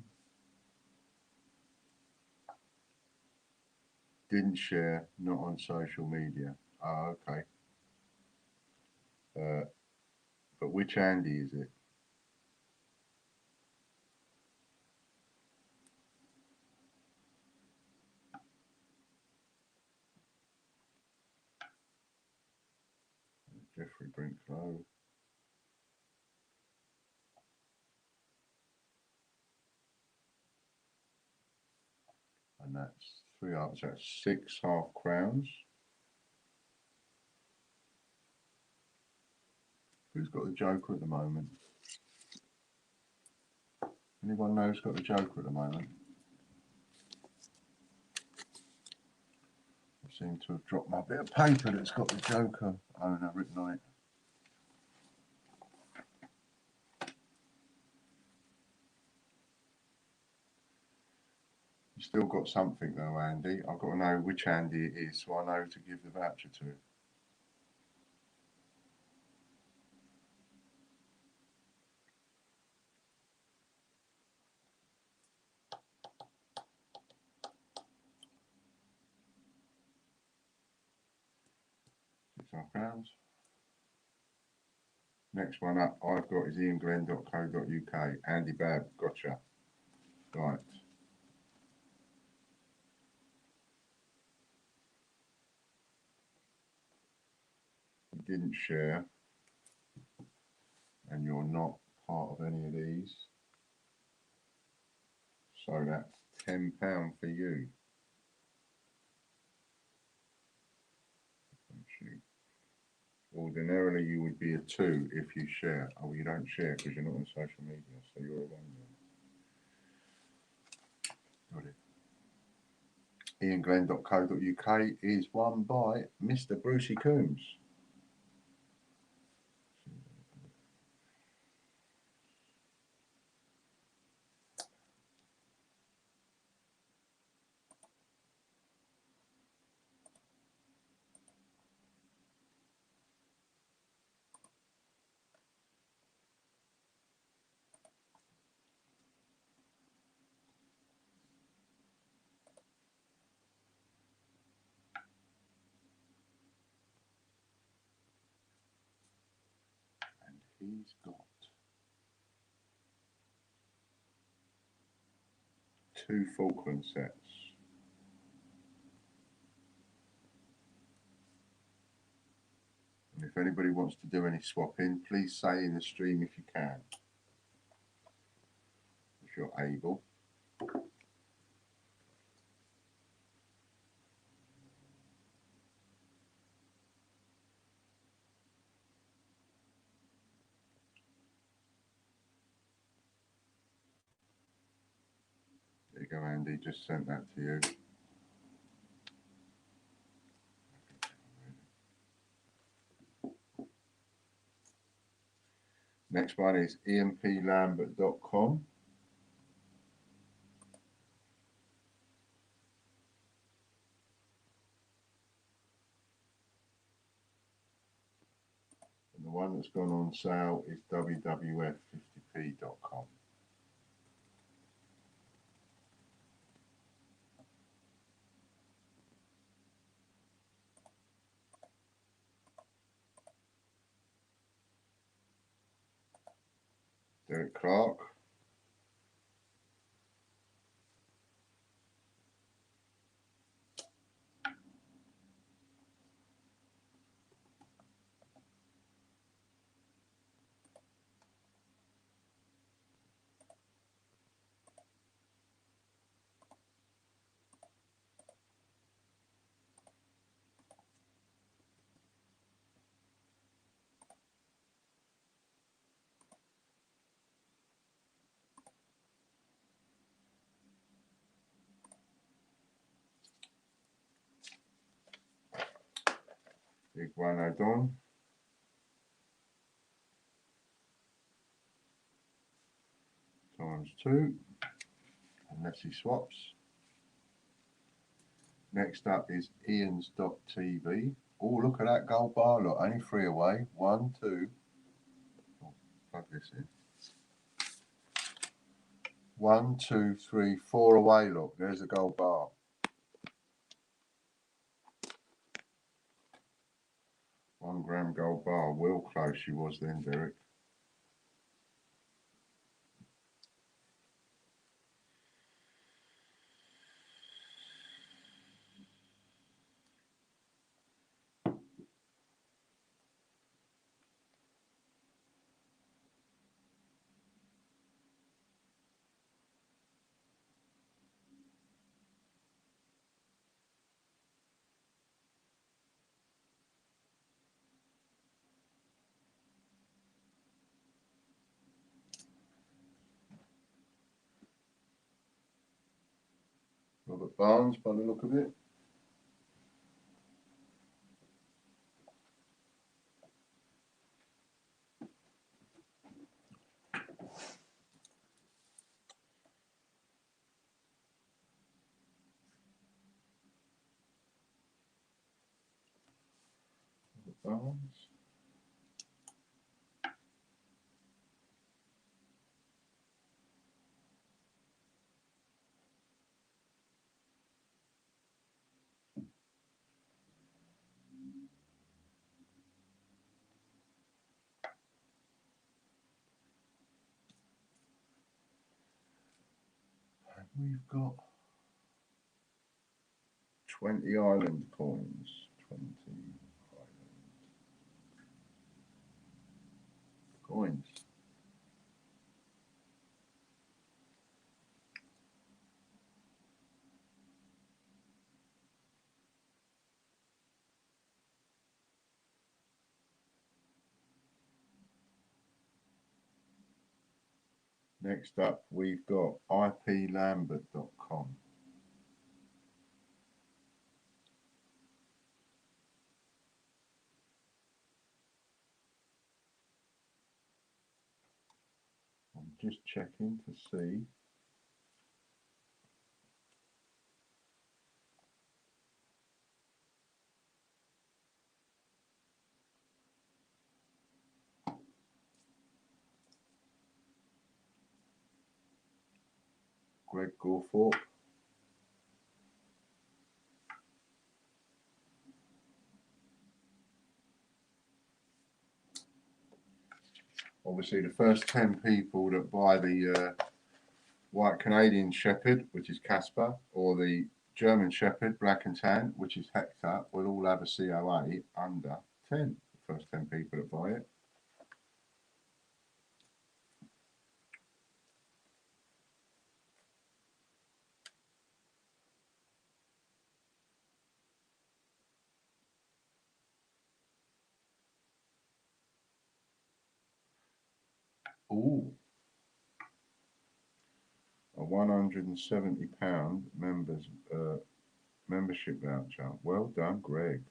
Didn't share, not on social media. Oh, okay. But which Andy is it? Jeffrey Brinklow. And that's 3 halves, that's 6 half crowns. Who's got the Joker at the moment? Anyone know who's got the Joker at the moment? I seem to have dropped my bit of paper that's got the Joker owner written on it. You still got something though, Andy. I've got to know which Andy it is so I know to give the voucher to. £6.5. Next one up I've got is ianglenn.co.uk. Andy Babb, gotcha. Right. You didn't share, and you're not part of any of these. So that's £10 for you. Ordinarily, you would be a 2 if you share. Oh, you don't share because you're not on social media, so you're a 1 then. Got it. ianglenn.co.uk is won by Mr. Brucey Coombs. And he's got 2 Falkland sets. And if anybody wants to do any swapping, please say in the stream if you can. If you're able. There you go, Andy. Just sent that to you. Next one is emplambert.com. And the one that's gone on sale is wwf50p.com. Derek Clark. Iguanodon. Times 2. Unless he swaps. Next up is Ian's.tv. Oh, look at that gold bar. Look, only 3 away. 1, 2. Oh, plug this in. 1, 2, 3, 4 away. Look, there's a gold bar. £1 gold bar. Well close she was then, Derek. Robert Barnes, by the look of it. Robert Barnes. We've got 20 island coins. 20 island coins. Next up, we've got iplambert.com. I'm just checking to see. Greg Gorthorpe. Obviously, the first 10 people that buy the White Canadian Shepherd, which is Casper, or the German Shepherd, Black and Tan, which is Hector, will all have a COA under 10. The first 10 people that buy it. Ooh. A £170 membership voucher. Well done, Greg.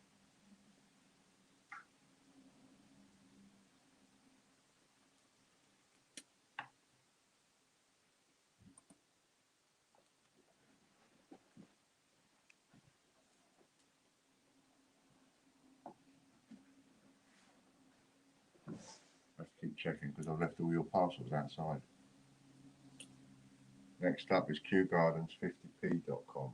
I have to keep checking because I've left all your parcels outside. Next up is qgardens50p.com.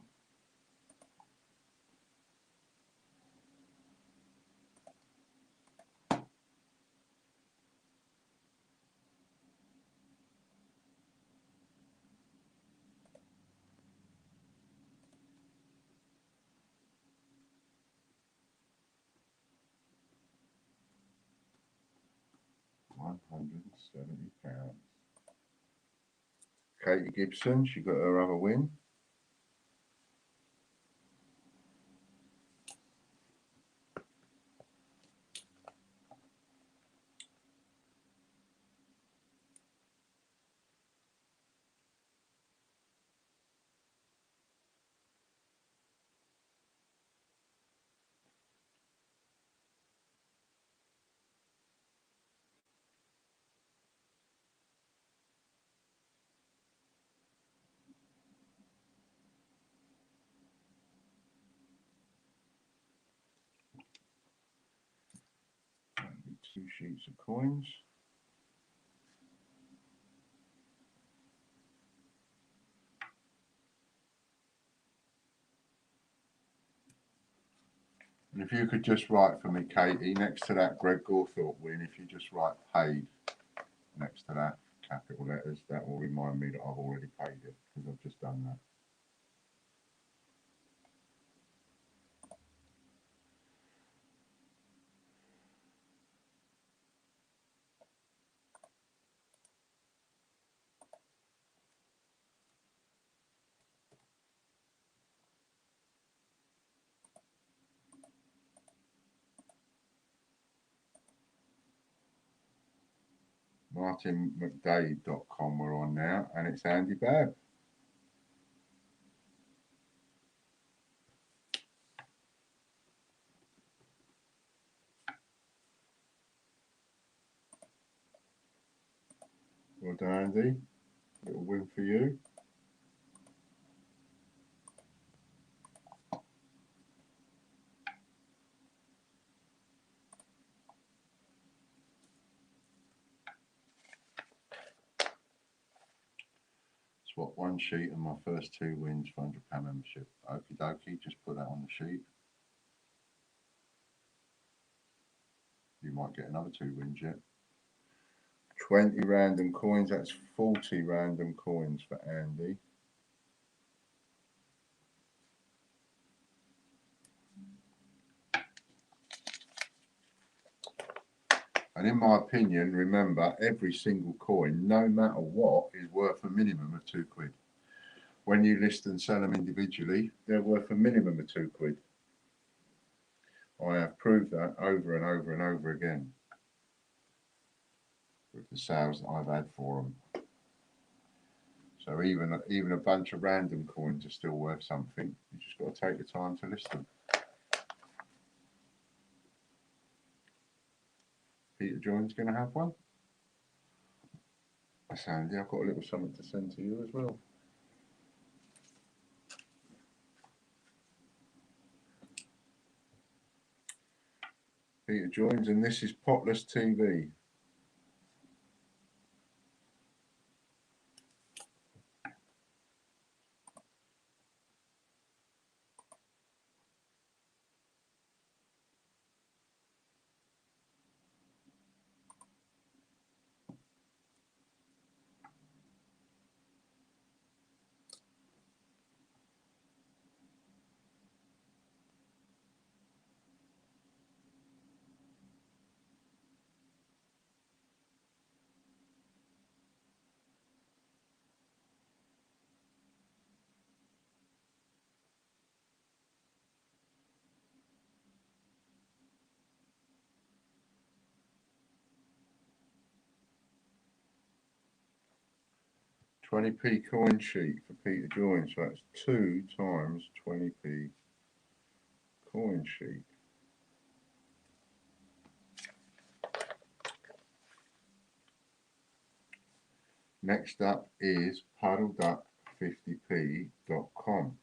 £170. Katie Gibson, she got her other win. Two sheets of coins. And if you could just write for me, Katie, next to that Greg Gorthorpe win, if you just write paid next to that, capital letters, that will remind me that I've already paid it because I've just done that. MartinMcDade.com we're on now, and it's Andy Babb. Well done, Andy. Little win for you. Swap one sheet and my first two wins for £100 membership. Okie dokie, just put that on the sheet. You might get another two wins yet. 20 random coins, that's 40 random coins for Andy. And in my opinion, remember, every single coin, no matter what, is worth a minimum of £2. When you list and sell them individually, they're worth a minimum of £2. I have proved that over and over and over again with the sales that I've had for them. So even a bunch of random coins are still worth something. You just got to take the time to list them. Peter Jones going to have one. That's handy. I've got a little something to send to you as well. Peter Jones, and this is Potless TV. £20p coin sheet for Peter Jones. So that's 2 times 20p coin sheet. Next up is puddleduck50p.com.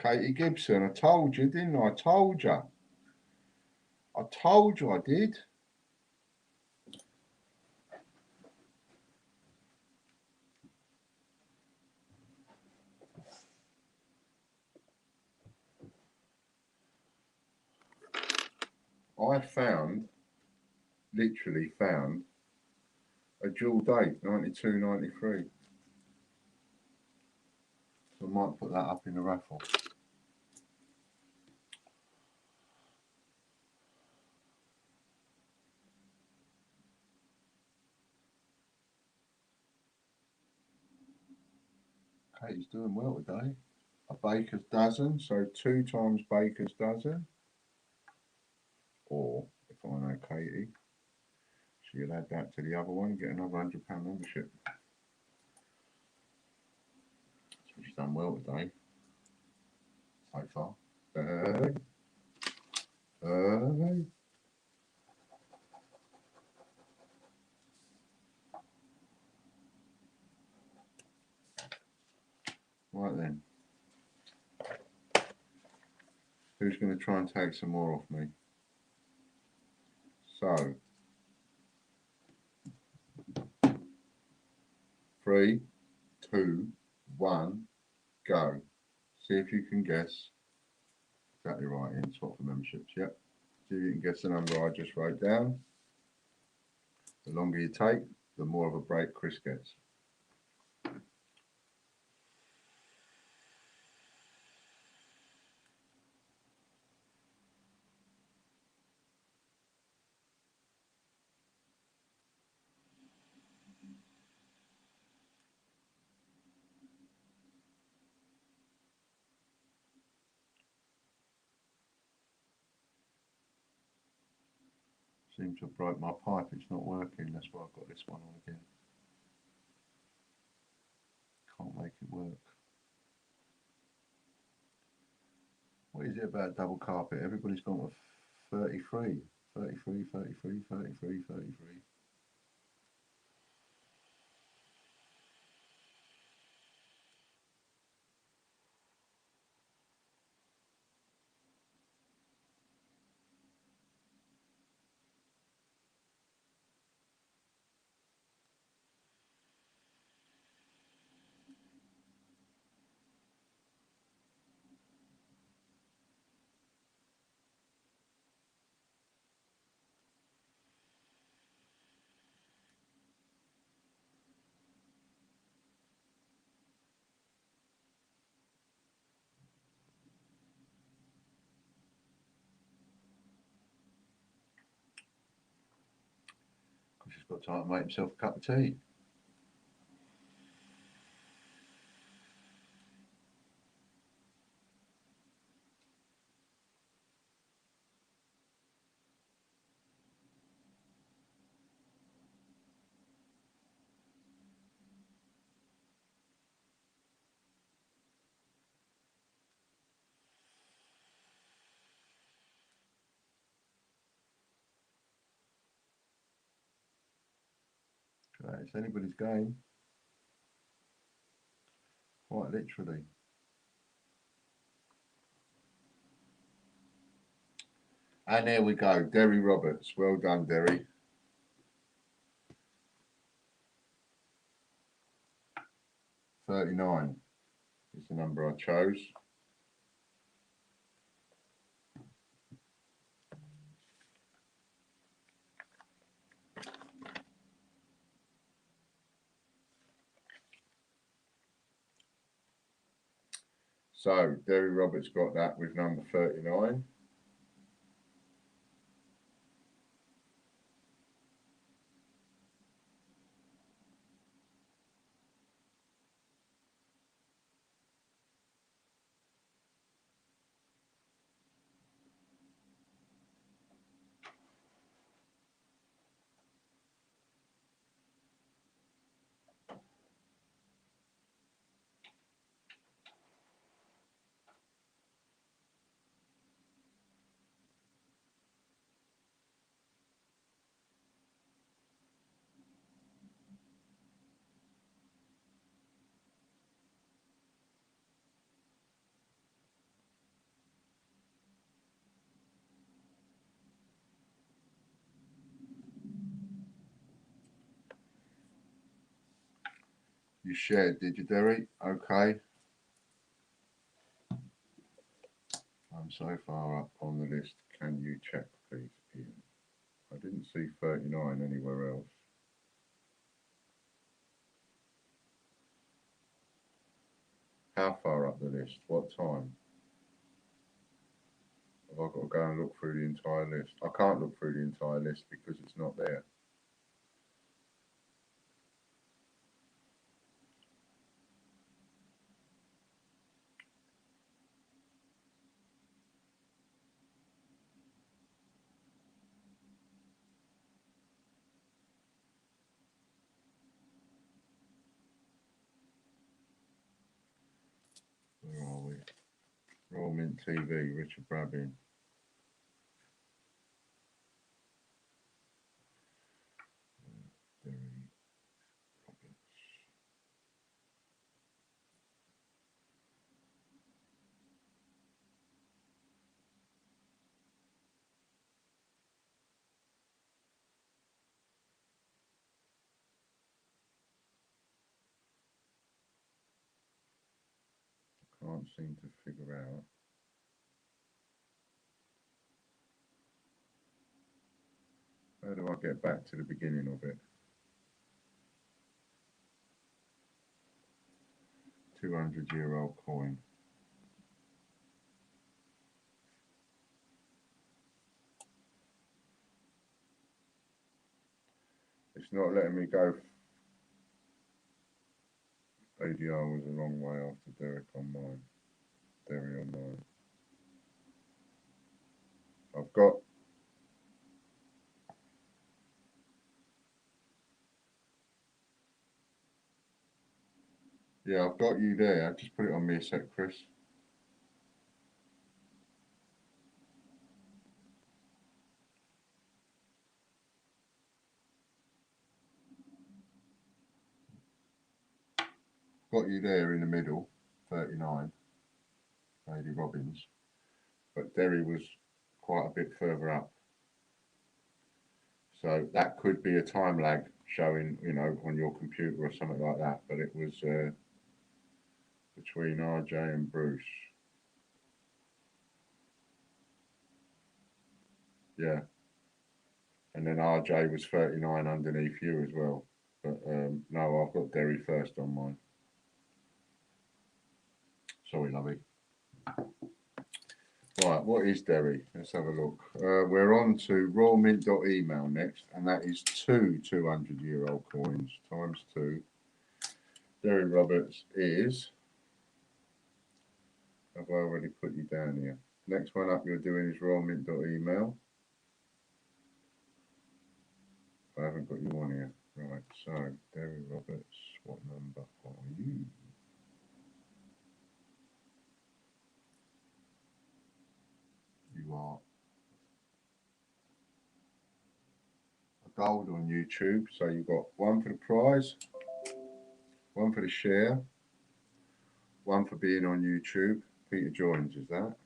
Katie Gibson, I told you, didn't I? I told you. I told you I did. I found, literally found, a dual date, 92, 93. So I might put that up in the raffle. Katie's doing well today. A baker's dozen, so 2 times baker's dozen. Or, if I know Katie, she'll add that to the other one and get another £100 membership. So she's done well today, so far. Hey. Right then. Who's going to try and take some more off me? So, 3, 2, 1, go. See if you can guess. Exactly right, in swap for memberships, yep. See if you can guess the number I just wrote down. The longer you take, the more of a break Chris gets. Seems to have broke my pipe, it's not working, that's why I've got this one on again. Can't make it work. What is it about double carpet? Everybody's gone with 33, 33, 33, 33, 33. got time to make himself a cup of tea. It's anybody's game. Quite literally. And there we go, Derry Roberts. Well done, Derry. 39 is the number I chose. So Derry Roberts got that with number 39. You shared, did you, Derry? Okay. I'm so far up on the list. Can you check, please, Ian? I didn't see 39 anywhere else. How far up the list? What time? Have I got to go and look through the entire list? I can't look through the entire list because it's not there. Where are we? Royal Mint TV, Richard Brabbin. Derry Roberts. Can't seem to figure out. How do I get back to the beginning of it? 200-year-old coin. It's not letting me go. ADR was a long way after Derek on mine. Derry on mine. I've got. Yeah, I've got you there. Just put it on me a sec, Chris. Got you there in the middle, 39, Lady Robbins. But Derry was quite a bit further up. So that could be a time lag showing, you know, on your computer or something like that. But it was between RJ and Bruce. Yeah. And then RJ was 39 underneath you as well. But no, I've got Derry first on mine. Sorry, lovey. Right, what is Derry? Let's have a look. We're on to royalmint.email next, and that is 200-year-old coins times 2. Derry Roberts is, have I already put you down here? Next one up you're doing is royalmint.email. I haven't got you on here. Right, so Derry Roberts, what number are you? You are a gold on YouTube, so you've got one for the prize, one for the share, one for being on YouTube. Peter Joins, is that?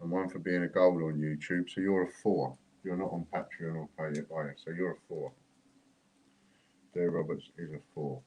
And one for being a gold on YouTube, so you're a 4. You're not on Patreon or Pay It Buy, so you're a 4. Derry Roberts is a 4.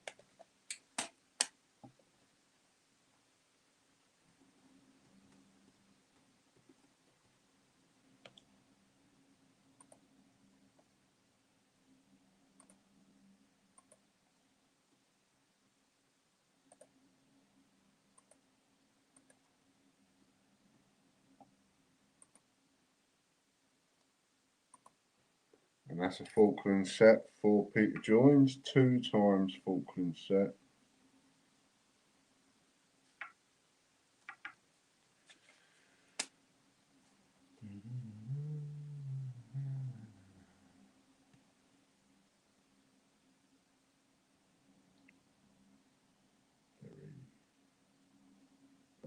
And that's a Falkland set for Peter Joins, 2 times Falkland set.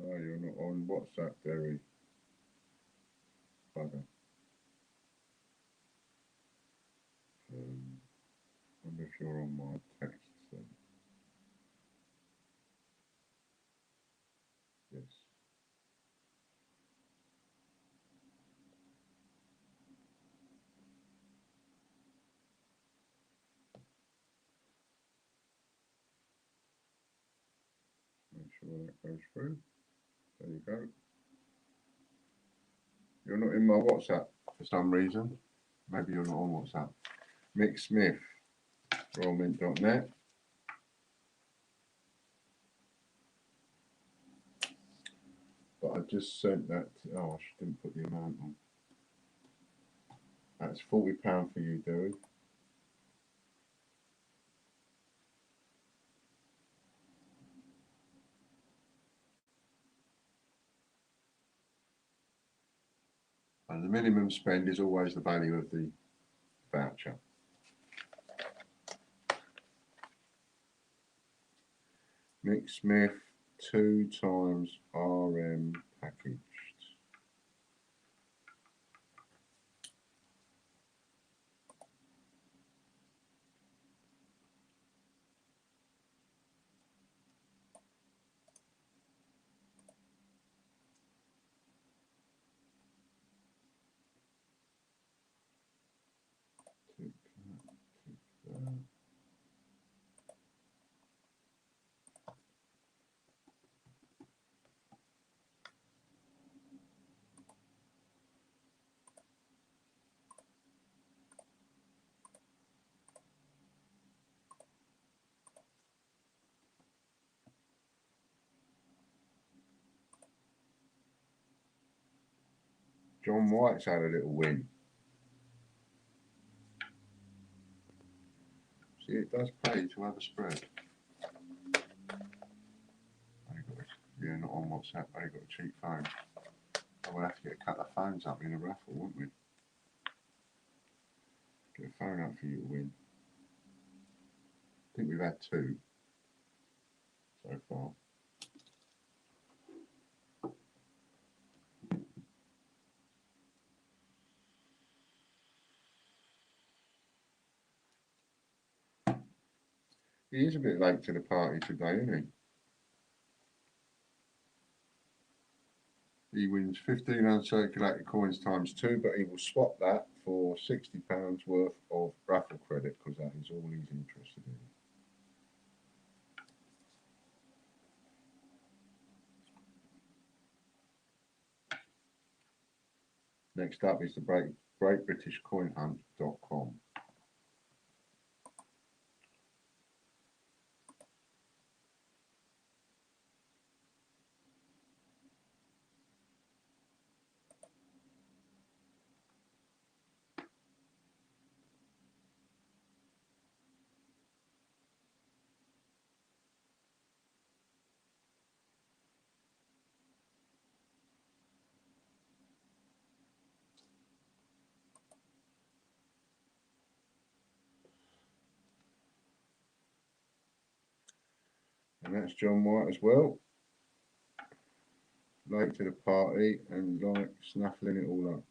Oh, you're not on WhatsApp, Derry. Bugger. Wonder if you're on my text then. Yes. Make sure that goes through. There you go. You're not in my WhatsApp for some reason. Maybe you're not on WhatsApp. Mick Smith, royalmint.net. But I just sent that. Oh, I didn't put the amount on. That's £40 for you, Derry. And the minimum spend is always the value of the voucher. Mick Smith, 2 times RM packaged. Tick that. John White's had a little win. See, it does pay to have a spread. You're not on WhatsApp, I got a cheap phone. I will have to get a couple of phones up in a raffle, won't we? Get a phone up for you to win. I think we've had 2 so far. He is a bit late to the party today, isn't he? He wins 15 uncirculated coins times 2, but he will swap that for £60 worth of raffle credit because that is all he's interested in. Next up is the GreatBritishCoinHunt.com. And that's John White as well. Late to the party and like snuffling it all up.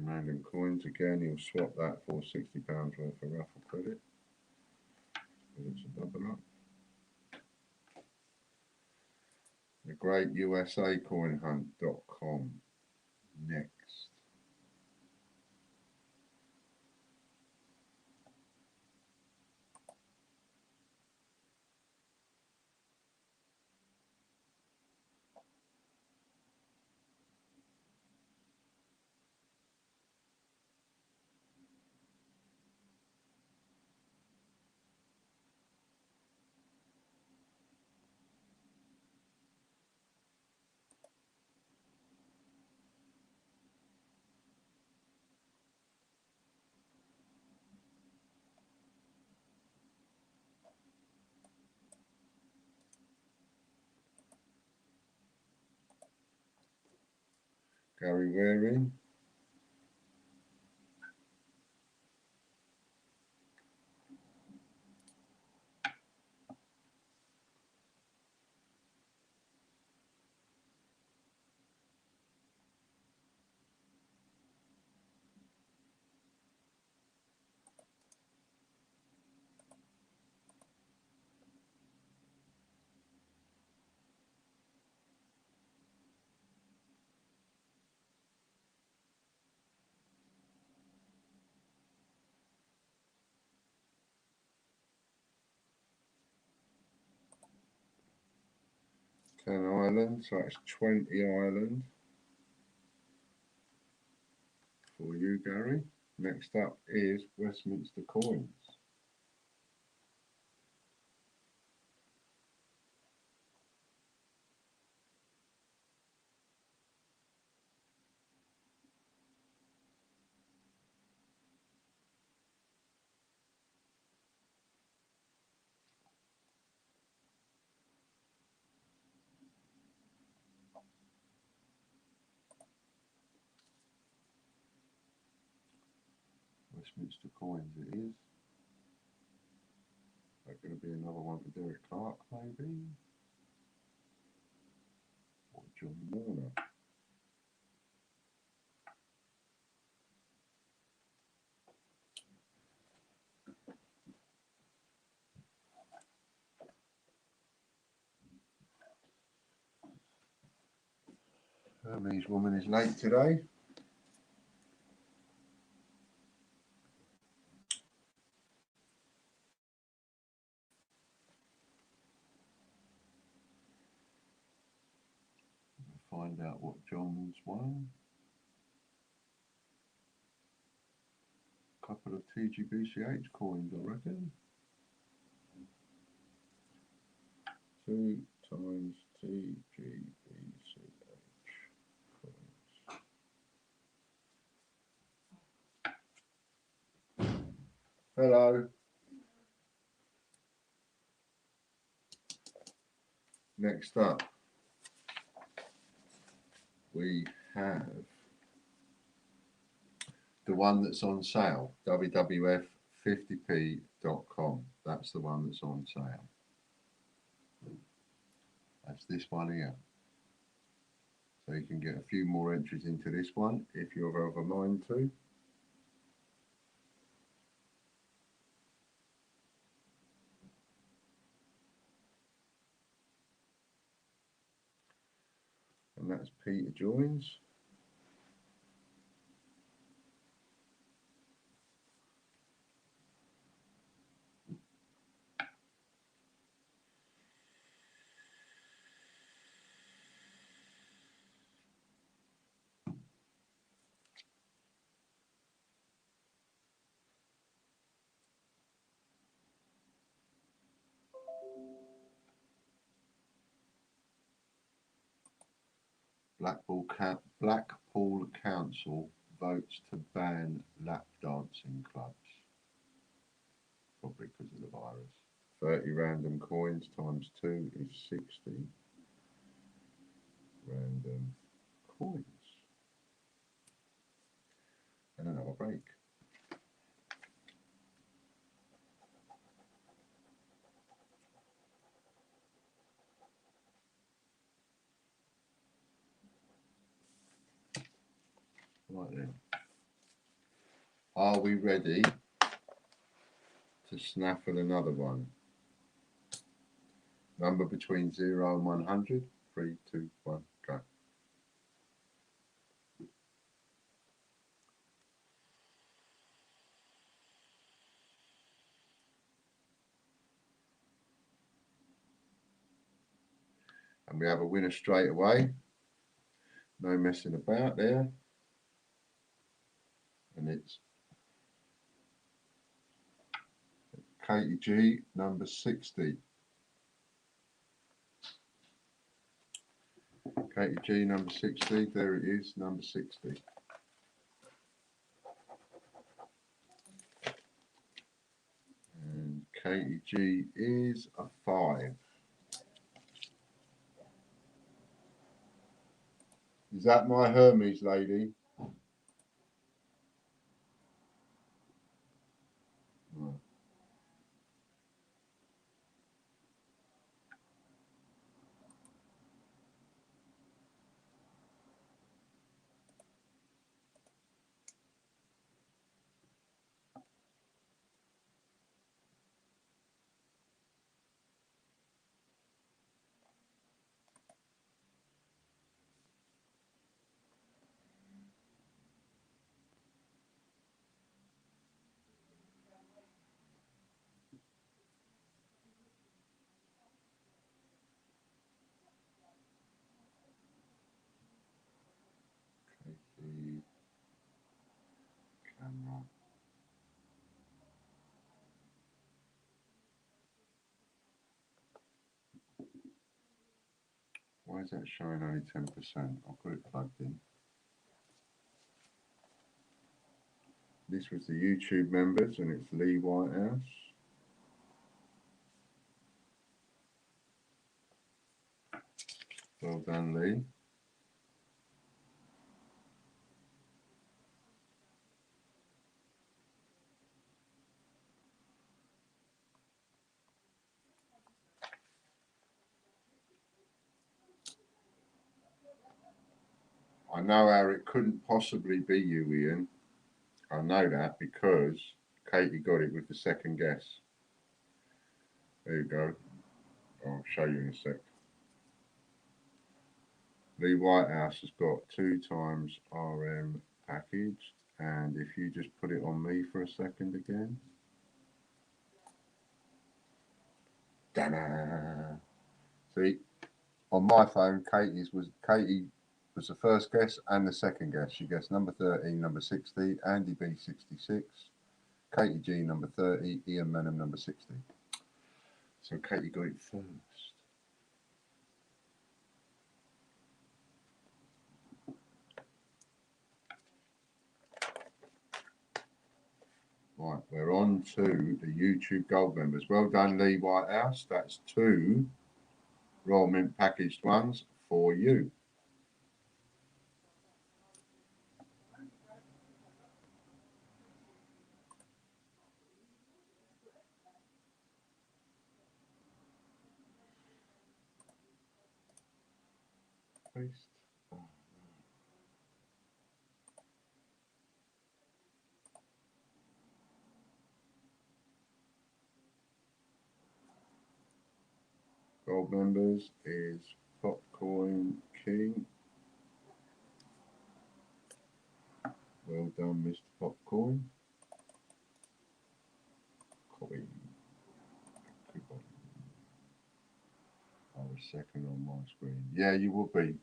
Random coins again. He'll swap that for £60 worth of raffle credit. It's a double up. The great USA coin hunt.com next. Gary Waring. Ken Island, so that's 20 Island for you, Gary. Next up is Westminster Coins. Westminster Coins it is. That's going to be another one for Derek Clark, maybe? Or John Warner. Hermes woman is late today. We'll find out what John's won. Couple of TGBCH coins, I reckon. 2 times TGBCH coins. Hello. Next up, we have the one that's on sale, WWF50p.com. That's the one that's on sale. That's this one here. So you can get a few more entries into this one if you're of a mind to. And that's Peter Joins. Blackpool Council votes to ban lap dancing clubs. Probably because of the virus. 30 random coins times 2 is 60 random coins. And another break. Right then. Are we ready to snaffle another one? Number between 0 and 100. 3, 2, 1, go. And we have a winner straight away. No messing about there. And it's Katie G, number 60. Katie G, number 60. There it is, number 60. And Katie G is a 5. Is that my Hermes lady? No. Katie, camera. Why is that showing only 10%? I'll put it plugged in. This was the YouTube members, and it's Lee Whitehouse. Well done, Lee. I know how it couldn't possibly be you, Ian. I know that because Katie got it with the second guess. There you go. I'll show you in a sec. Lee Whitehouse has got 2 times RM package, and if you just put it on me for a second again. Ta-da! See, on my phone, Katie was the first guess and the second guess. She guessed number 13, number 60, Andy B 66, Katie G number 30, Ian Menham number 60. So Katie got it first. Right, we're on to the YouTube Gold members. Well done, Lee Whitehouse. That's 2 Royal Mint packaged ones for you. Paste. Gold members is Popcoin King. Well done, Mr. Popcorn. Coin. I was second on my screen. Yeah, you would be.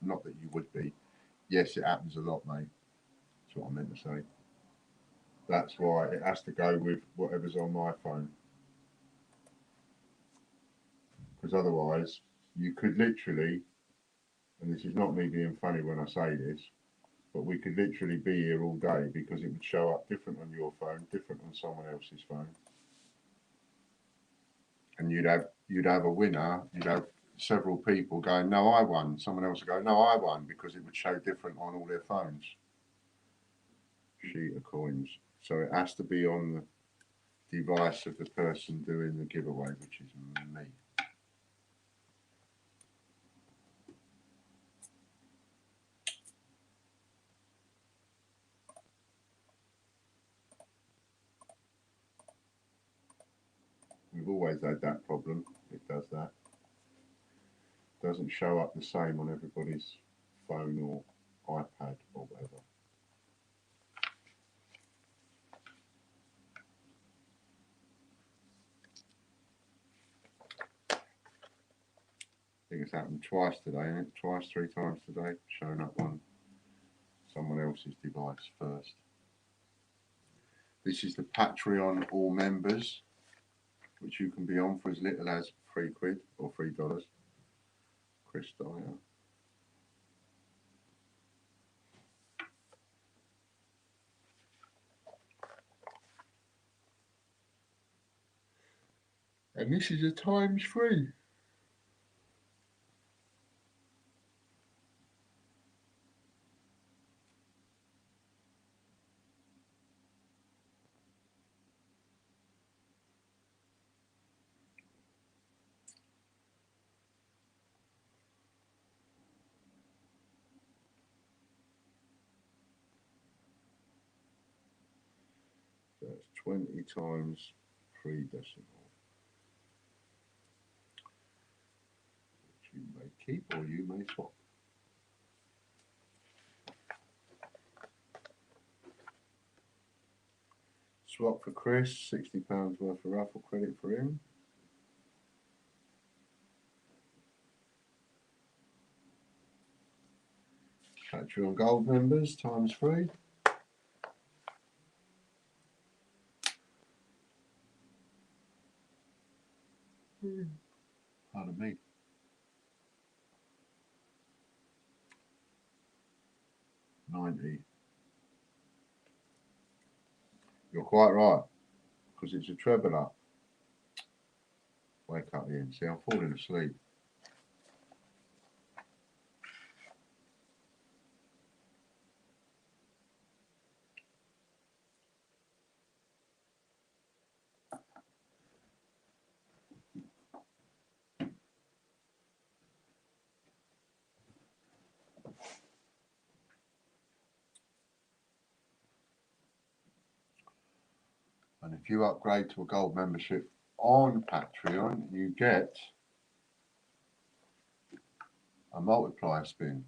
Not that you would be. Yes, it happens a lot, mate. That's what I meant to say. That's why it has to go with whatever's on my phone. Because otherwise, you could literally and this is not me being funny when I say this, but we could literally be here all day because it would show up different on your phone, different on someone else's phone. And you'd have a winner, you'd have several people going, no, I won. Someone else would go, no, I won, because it would show different on all their phones. Sheet of coins. So it has to be on the device of the person doing the giveaway, which is me. We've always had that problem. It does that. Doesn't show up the same on everybody's phone or iPad or whatever. I think it's happened twice today, isn't it? Twice, 3 times today, showing up on someone else's device first. This is the Patreon All Members, which you can be on for as little as £3 or $3. Chris Dyer. And this is a ×3. So it's 20 times 3 decimal. Which you may keep or you may swap. Swap for Chris, £60 worth of raffle credit for him. Patreon Gold members ×3. Pardon me. £90. You're quite right, because it's a treble up. Wake up, Ian. See, I'm falling asleep. And if you upgrade to a gold membership on Patreon, you get a multiplier spin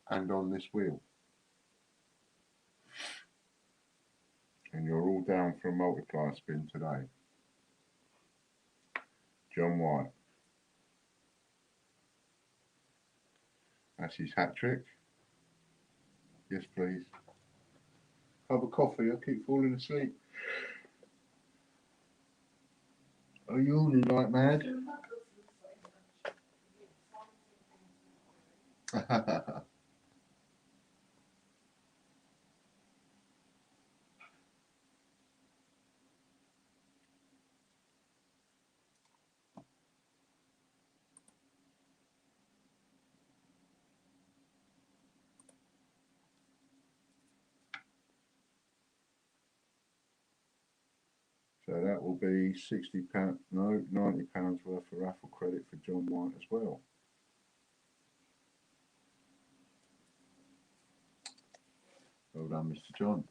and on this wheel. And you're all down for a multiplier spin today. John White. That's his hat trick. Yes, please. Have a coffee. I keep falling asleep. Are you yawning like mad? So that will be £60, no, £90 worth of raffle credit for John White as well. Well done, Mr. John.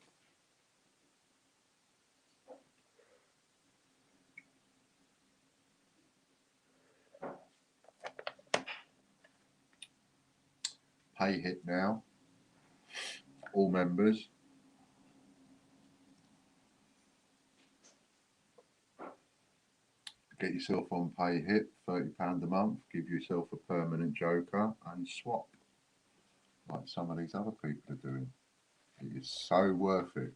Pay hit now. All members. Get yourself on pay hit, £30 a month, give yourself a permanent joker and swap like some of these other people are doing. It is so worth it.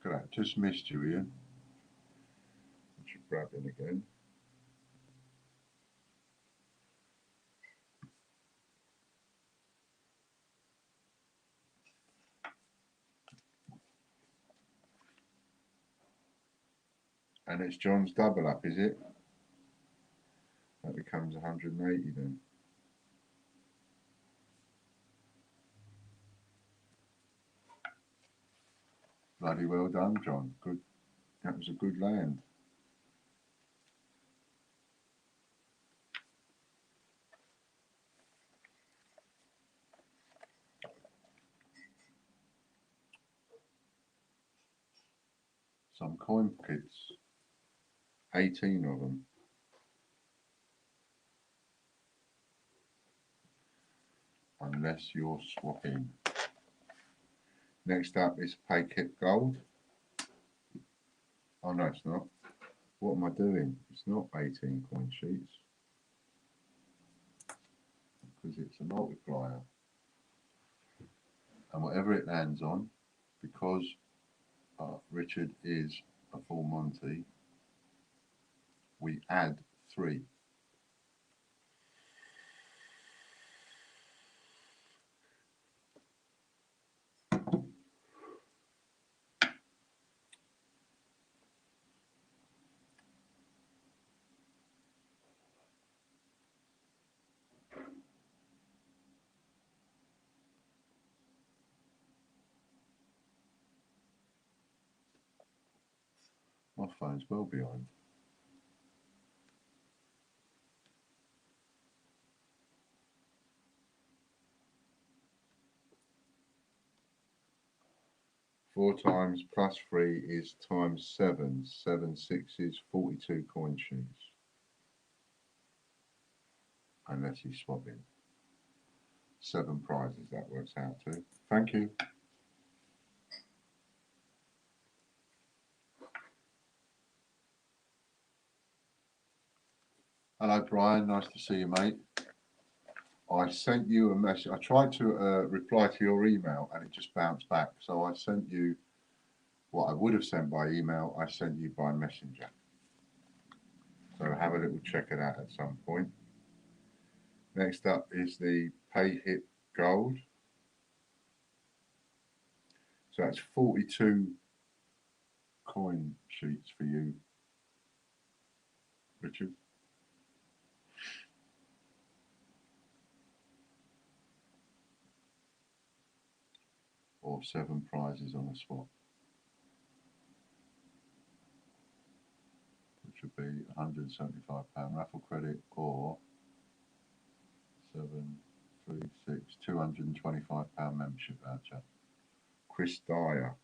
Look at that, just missed you, Ian. I should grab in again. And it's John's double up, is it? That becomes 180 then. Bloody well done, John. Good. That was a good land. Some coin pockets. 18 of them. Unless you're swapping. Next up is pay kip gold. Oh no, it's not. What am I doing? It's not 18 coin sheets. Because it's a multiplier. And whatever it lands on, because Richard is a full Monty, we add 3. My phone's well behind. Four times plus 3 is times 7. 7 sixes, 42 coin sheets. Unless he's swapping. 7 prizes that works out to. Thank you. Hello Brian, nice to see you mate. I sent you a message. I tried to reply to your email and it just bounced back. So I sent you what I would have sent by email, I sent you by messenger. So have a little check it out at some point. Next up is the pay hip gold. So that's 42 coin sheets for you, Richard. Or 7 prizes on a swap. Which would be £175 raffle credit or 7, 3, 6, £225 membership voucher. Chris Dyer.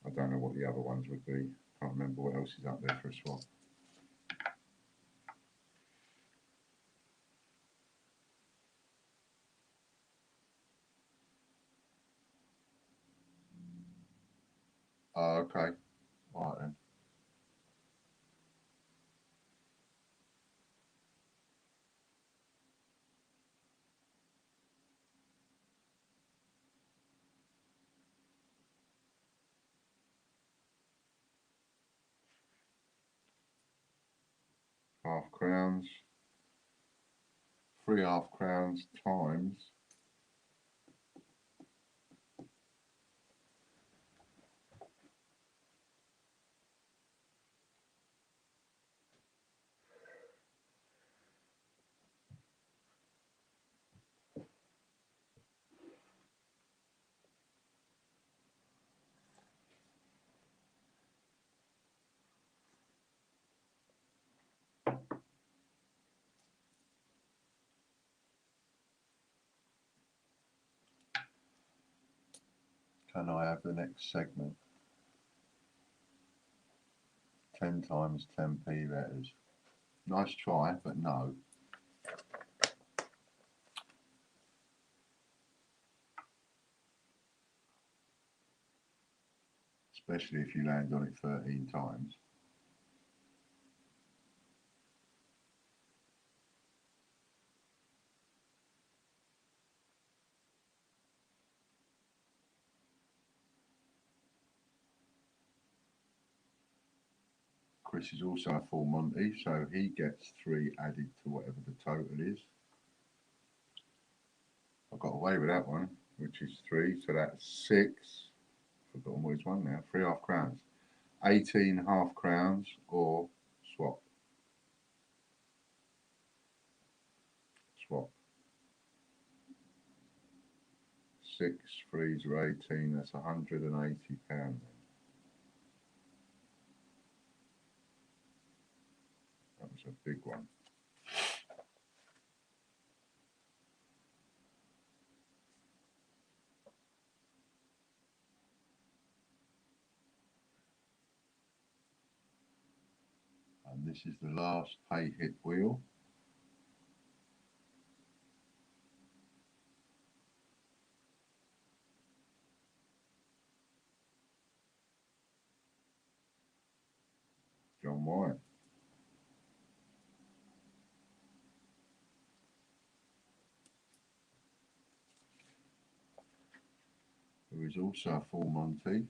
I don't know what the other ones would be. Can't remember what else is up there for a swap. Oh, okay. All right then. Half crowns. 3 half crowns times Can I have the next segment? 10 times 10p letters. Nice try, but no. Especially if you land on it 13 times. Chris is also a full Monty, so he gets 3 added to whatever the total is. I got away with that one, which is 3, so that's 6. Forgotten what it's 1 now. 3 half crowns. 18 half crowns or swap. Swap. 6 threes are 18, that's £180. That was a big one. And this is the last pay hit wheel. John White. There is also a full Monty.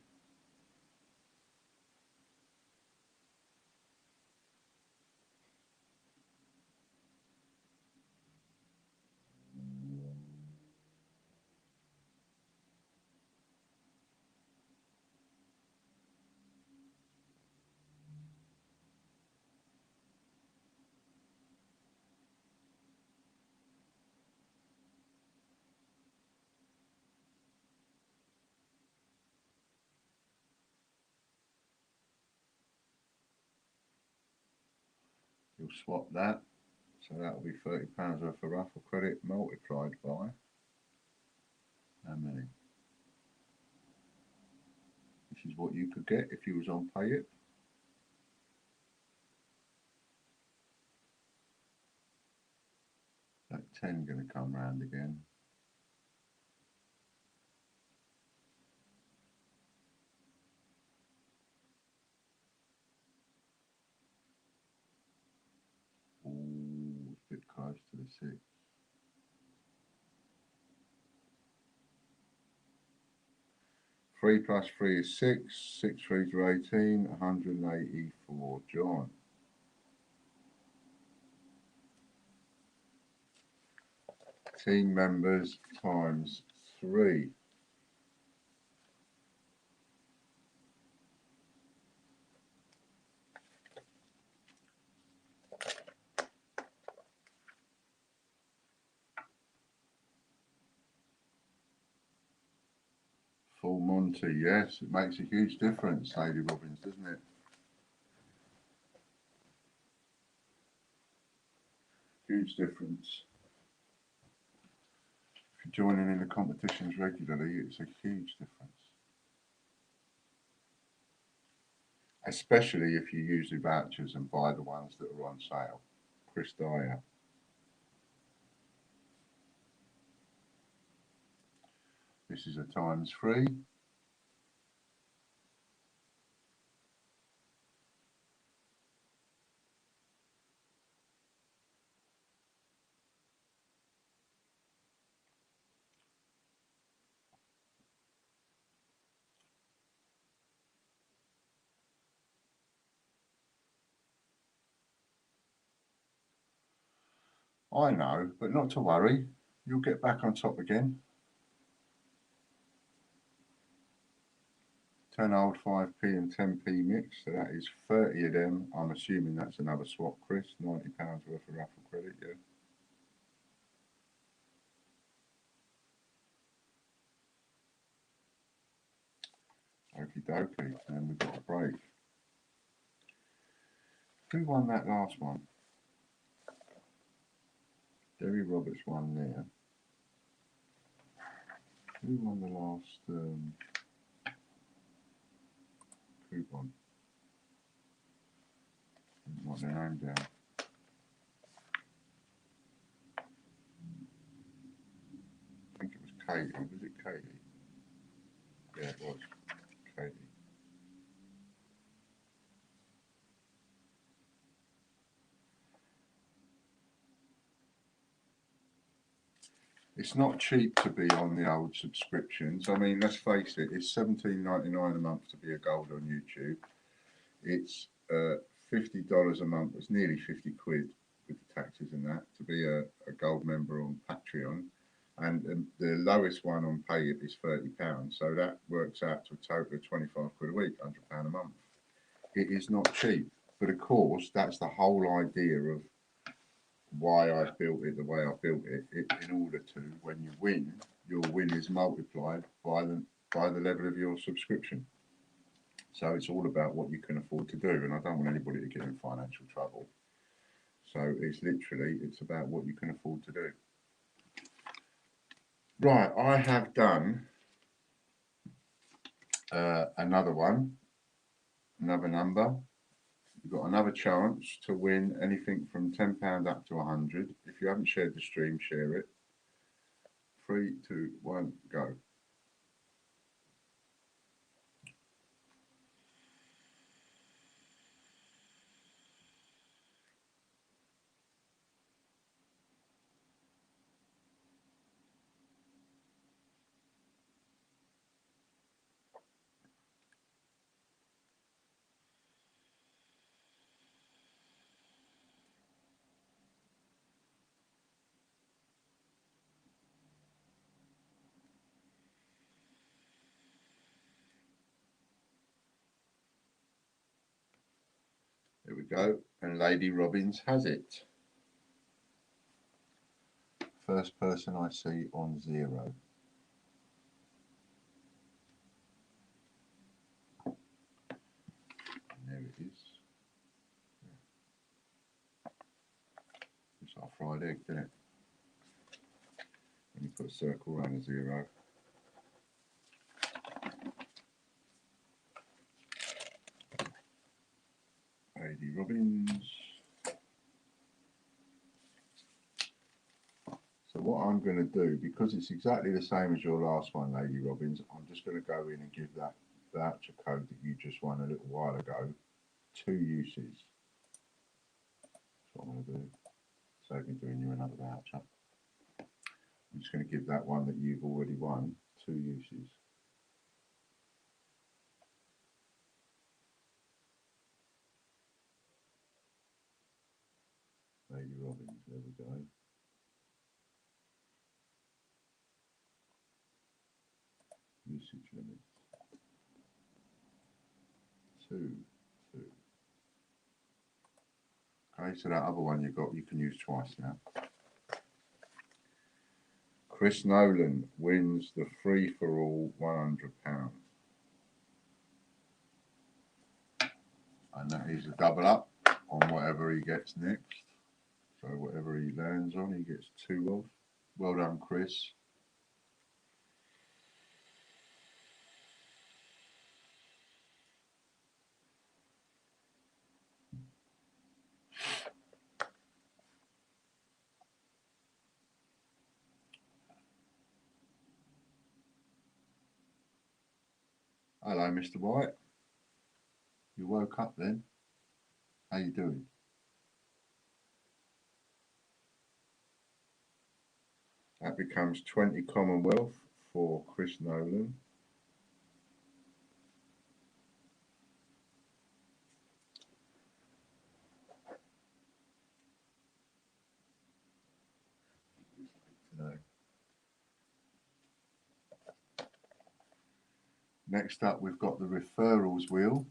You'll swap that, so that'll be £30 worth of raffle credit multiplied by how many? This is what you could get if you was on Pay It. That 10 going to come round again. Ooh, it's a bit close to the 6. Three plus 3 is 6. 6 threes are 18. 184. John. Team members times 3. Full Monty, yes, it makes a huge difference, Lady Robbins, doesn't it? Huge difference. If you're joining in the competitions regularly, it's a huge difference. Especially if you use the vouchers and buy the ones that are on sale. Chris Dyer. This is a times 3. I know, but not to worry. You'll get back on top again. 10 old 5p and 10p mix, so that is 30 of them. I'm assuming that's another swap, Chris. £90 worth of raffle credit, yeah. Okie dokie, and we've got a break. Who won that last one? Derry Roberts won there. Who won the last coupon? Didn't write their name down. I think it was Katie. Was it Katie? Yeah, it was Katie. It's not cheap to be on the old subscriptions. I mean, let's face it, it's $17.99 a month to be a gold on YouTube. It's $50 a month. It's nearly 50 quid with the taxes and that to be a gold member on Patreon. And the lowest one on Pay It is £30. So that works out to a total of 25 quid a week, £100 a month. it is not cheap. But of course, that's the whole idea of why I built it the way I built it. In order to, when you win, your win is multiplied by the level of your subscription. So it's all about what you can afford to do, and I don't want anybody to get in financial trouble. So it's about what you can afford to do. Right, I have done another one, another number. You've got another chance to win anything from £10 up to 100. If you haven't shared the stream, share it. 3, 2, 1, go. There we go. And Lady Robbins has it. First person I see on 0. And there it is. It's our fried egg, isn't it? And you put a circle around a 0. Lady Robbins. So what I'm going to do, because it's exactly the same as your last one, Lady Robbins, I'm just going to go in and give that voucher code that you just won a little while ago 2 uses. That's what I'm going to do. Save me doing you another voucher. I'm just going to give that one that you've already won 2 uses. Lady Robbins, there we go. Usage limits. 2. Okay, so that other one you can use twice now. Chris Nolan wins the free-for-all £100. And that is a double up on whatever he gets next. So whatever he lands on, he gets 2 of. Well done, Chris. Hello, Mr. White. You woke up then? How you doing? That becomes 20 Commonwealth for Chris Nolan. Next up, we've got the referrals wheel.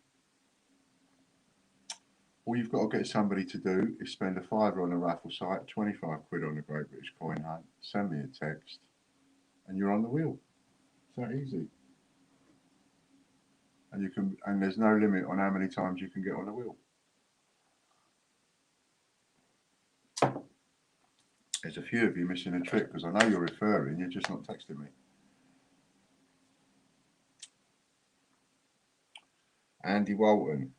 All you've got to get somebody to do is spend a £5 on a raffle site, 25 quid on the Great British Coin Hunt, send me a text, and you're on the wheel. It's that easy. And there's no limit on how many times you can get on the wheel. There's a few of you missing a trick because I know you're referring, you're just not texting me. Andy Walton.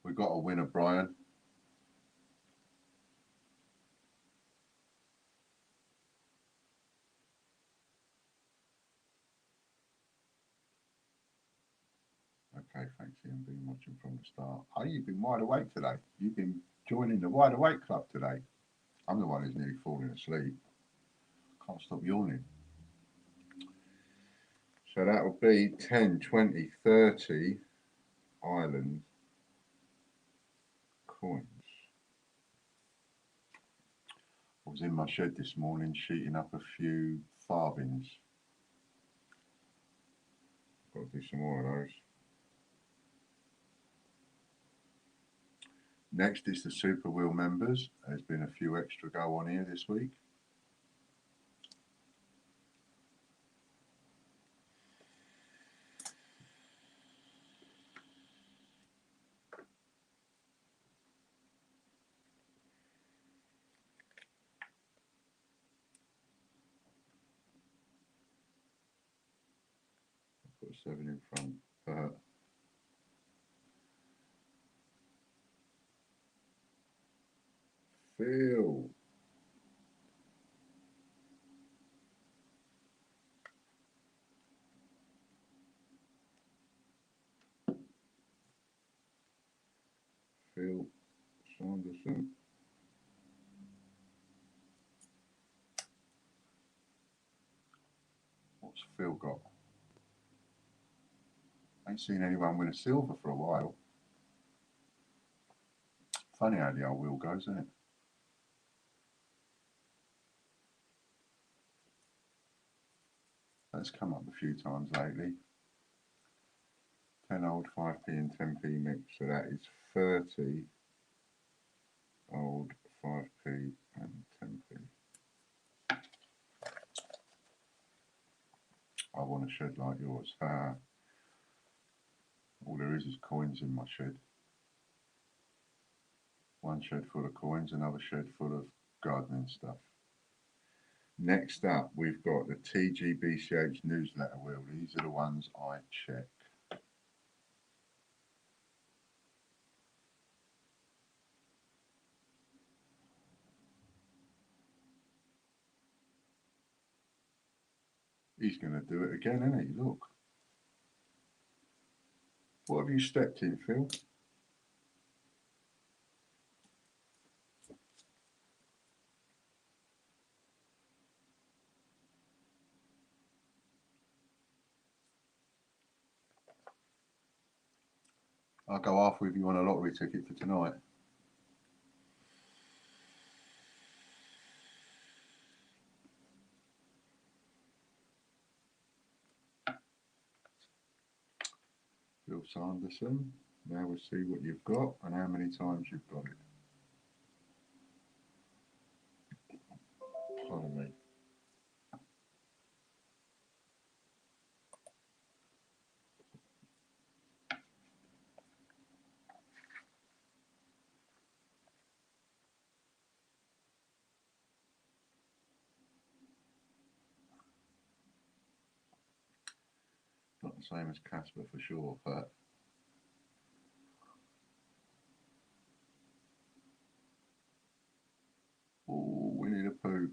We got a winner, Brian. Okay, thanks Ian, been watching from the start. Oh, you've been wide awake today. You've been joining the Wide Awake Club today. I'm the one who's nearly falling asleep. Can't stop yawning. So that will be 10, 20, 30. Island coins. I was in my shed this morning sheeting up a few farthings. Got to do some more of those. Next is the Super Wheel members. There's been a few extra go on here this week. Put a 7 in front. Phil. Phil Sanderson. What's Phil got? I ain't seen anyone win a silver for a while. Funny how the old wheel goes, isn't it? That's come up a few times lately. 10 old, 5p and 10p mix. So that is 30 old, 5p and 10p. I want a shed like yours. All there is coins in my shed. One shed full of coins, another shed full of gardening stuff. Next up, we've got the TGBCH newsletter wheel. These are the ones I check. He's going to do it again, isn't he? Look. What have you stepped in, Phil? I'll go half with you on a lottery ticket for tonight. Phil Sanderson. Now we'll see what you've got and how many times you've got it. Pardon me. Not the same as Casper for sure, but oh, Winnie the Pooh.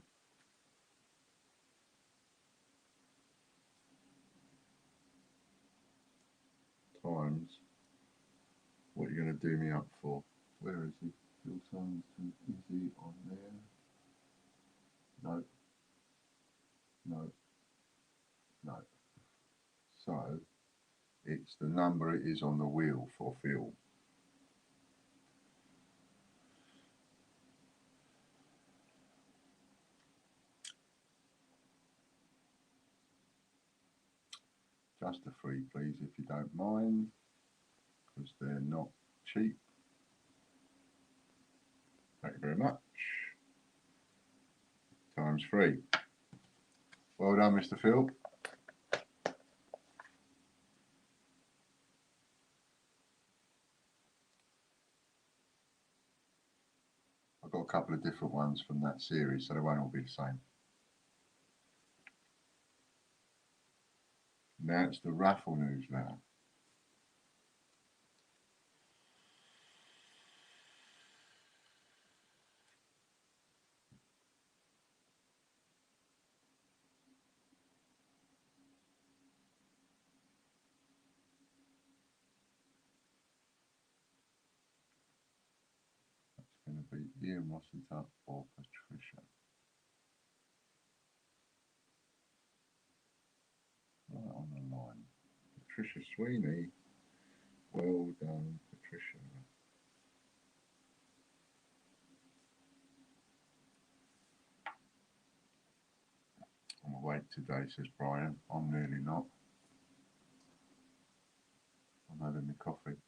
Times. What are you going to do me up for? Where is he? Phil Sanderson. Is he on there? No. No. No. So it's the number it is on the wheel for Phil. Just a free, please, if you don't mind, because they're not cheap. Thank you very much. Times 3. Well done, Mr. Phil. I've got a couple of different ones from that series, so they won't all be the same. Now it's the raffle newsletter. That's going to be Ian Rossiter or Patricia. Right on the line. Patricia Sweeney Well done, Patricia. I'm awake today, says Brian. I'm nearly not. I'm having my coffee.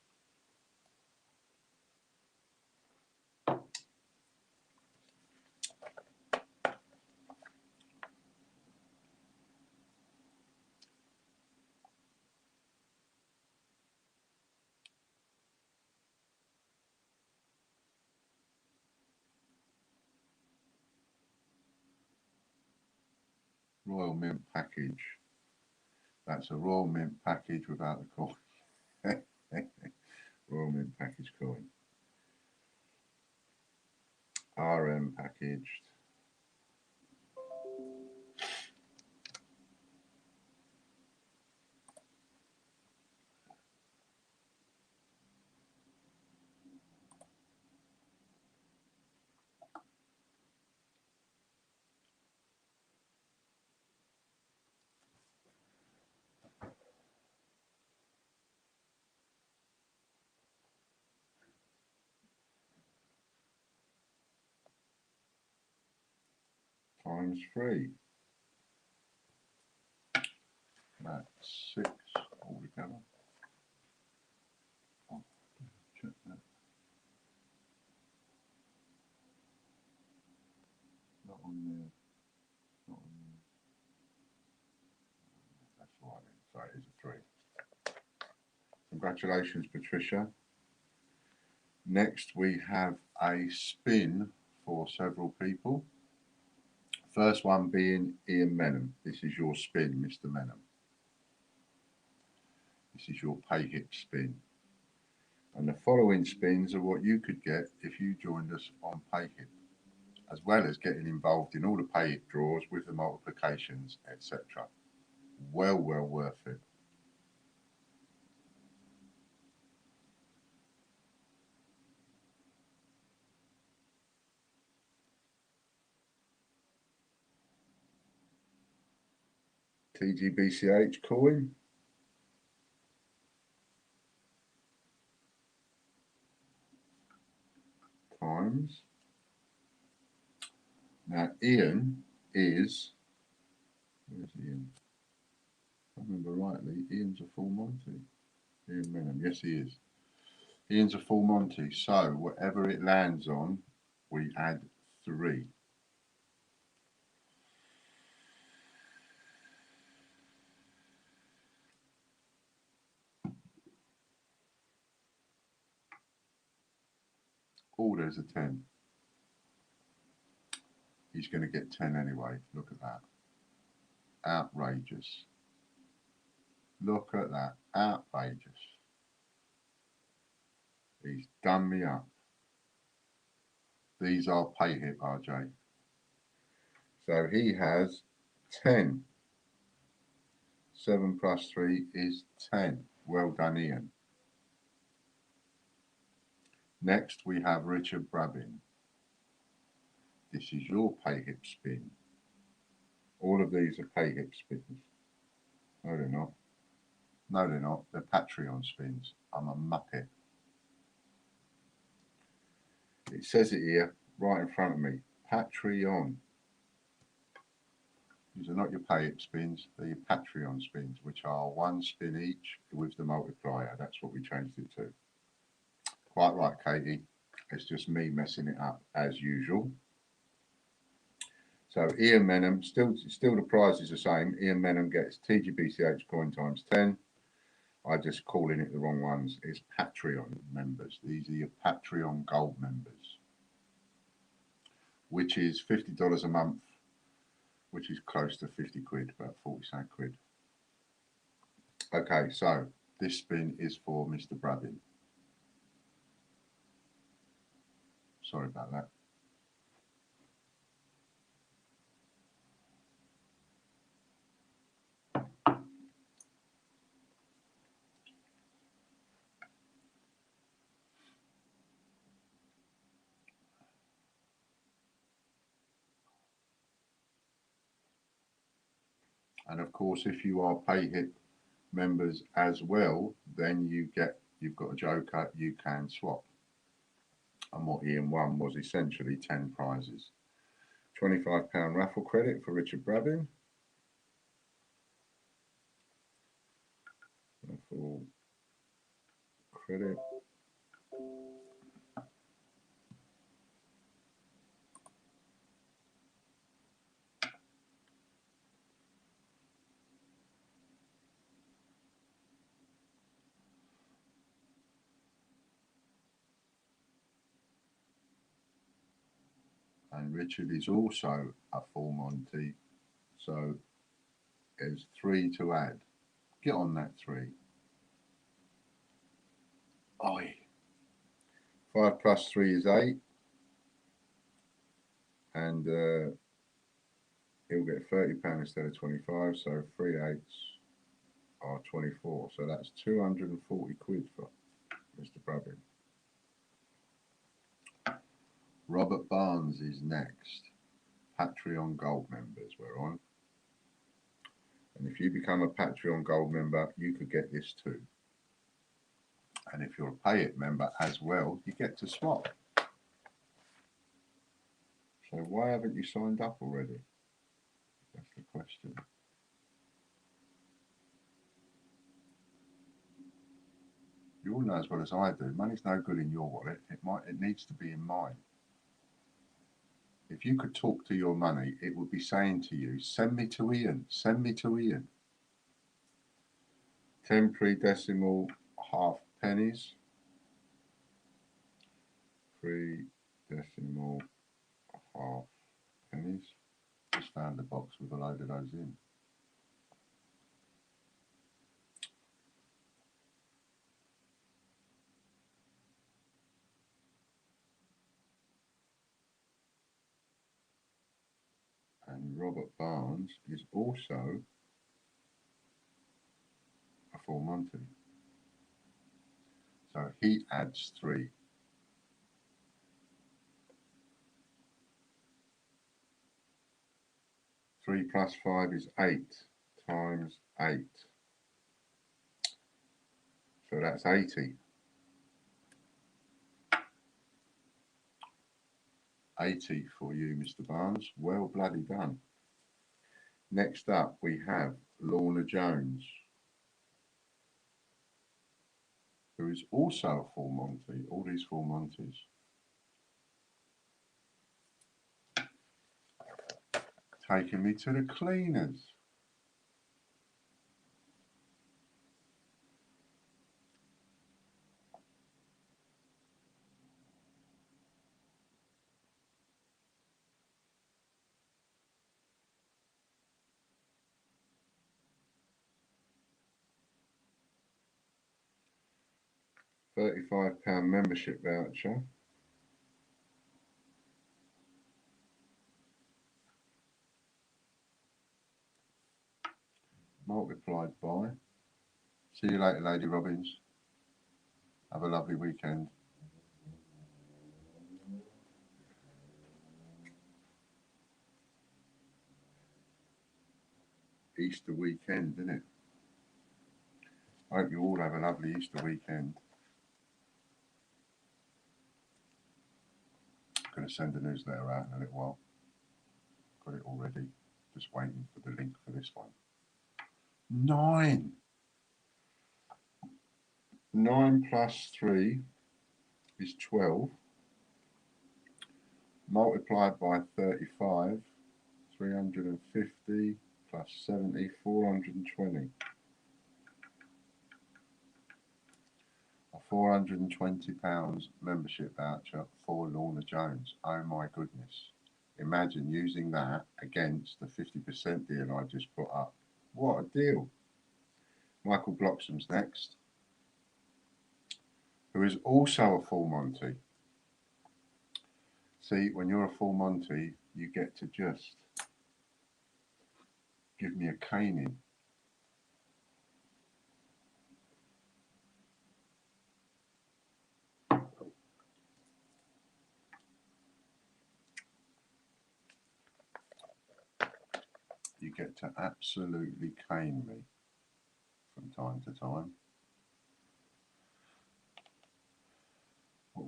Royal Mint package. That's a Royal Mint package without the coin. Royal Mint package coin. RM packaged. Times 3. That's 6 altogether. Oh, check that. Not on there. Not on there. That's right. So it is a 3. Congratulations, Patricia. Next, we have a spin for several people. First one being Ian Menham. This is your spin, Mr. Menham. This is your pay hip spin. And the following spins are what you could get if you joined us on pay hip, as well as getting involved in all the pay hip draws with the multiplications, etc. Well worth it. TGBCH coin. Times. Now Ian is, where's Ian? If I remember rightly, Ian's a full Monty. Ian Menham, yes he is. Ian's a full Monty, so whatever it lands on, we add 3. Oh, there's a 10. He's going to get 10 anyway. Look at that. Outrageous. Look at that. Outrageous. He's done me up. These are pay hip, RJ. So he has 10. 7 plus 3 is 10. Well done, Ian. Next, we have Richard Brabbin. This is your pay hip spin. All of these are pay hip spins. No, they're not. No, they're not. They're Patreon spins. I'm a muppet. It says it here, right in front of me. Patreon. These are not your pay hip spins. They're your Patreon spins, which are 1 spin each with the multiplier. That's what we changed it to. Quite right, Katie. It's just me messing it up as usual. So Ian Menham, still the prize is the same. Ian Menham gets TGBCH coin times 10. I'm just calling it the wrong ones. It's Patreon members. These are your Patreon gold members, which is $50 a month, which is close to 50 quid, about 40 quid. Okay, so this spin is for Mr. Brabbin. Sorry about that. And of course, if you are pay hip members as well, then you get you've got a joker, you can swap. And what Ian won was essentially 10 prizes. £25 raffle credit for Richard Brabbin. Raffle credit. And Richard is also a full Monty, so there's 3 to add. Get on that 3. Oi. 5 plus 3 is 8, and he'll get £30 instead of 25, so 3 8s are 24, so that's 240 quid for Mr. Brabbin. Robert Barnes is next. Patreon Gold members we're on. And if you become a Patreon Gold member, you could get this too. And if you're a Pay It member as well, you get to swap. So why haven't you signed up already? That's the question. You all know as well as I do, money's no good in your wallet. It needs to be in mine. If you could talk to your money, it would be saying to you, send me to Ian, send me to Ian. 10 pre-decimal half pennies. 3 decimal half pennies. Just found a box with a load of those in. And Robert Barnes is also a full Monty. So he adds 3. 3 plus 5 is 8 times 8. So that's 80. 80 for you, Mr. Barnes. Well bloody done. Next up, we have Lorna Jones, who is also a full Monty. All these full Monties. Taking me to the cleaners. £35 membership voucher. Multiplied by. See you later, Lady Robbins. Have a lovely weekend. Easter weekend, isn't it? I hope you all have a lovely Easter weekend. I'm going to send a newsletter out in a little while. Got it already. Just waiting for the link for this one. 9. 9 plus 3 is 12. Multiplied by 35. 350 plus 70, 420. A £420 membership voucher for Lorna Jones. Oh my goodness. Imagine using that against the 50% deal I just put up. What a deal. Michael Bloxham's next, who is also a full Monty. See, when you're a full Monty, you get to just give me a caning. You get to absolutely cane me from time to time.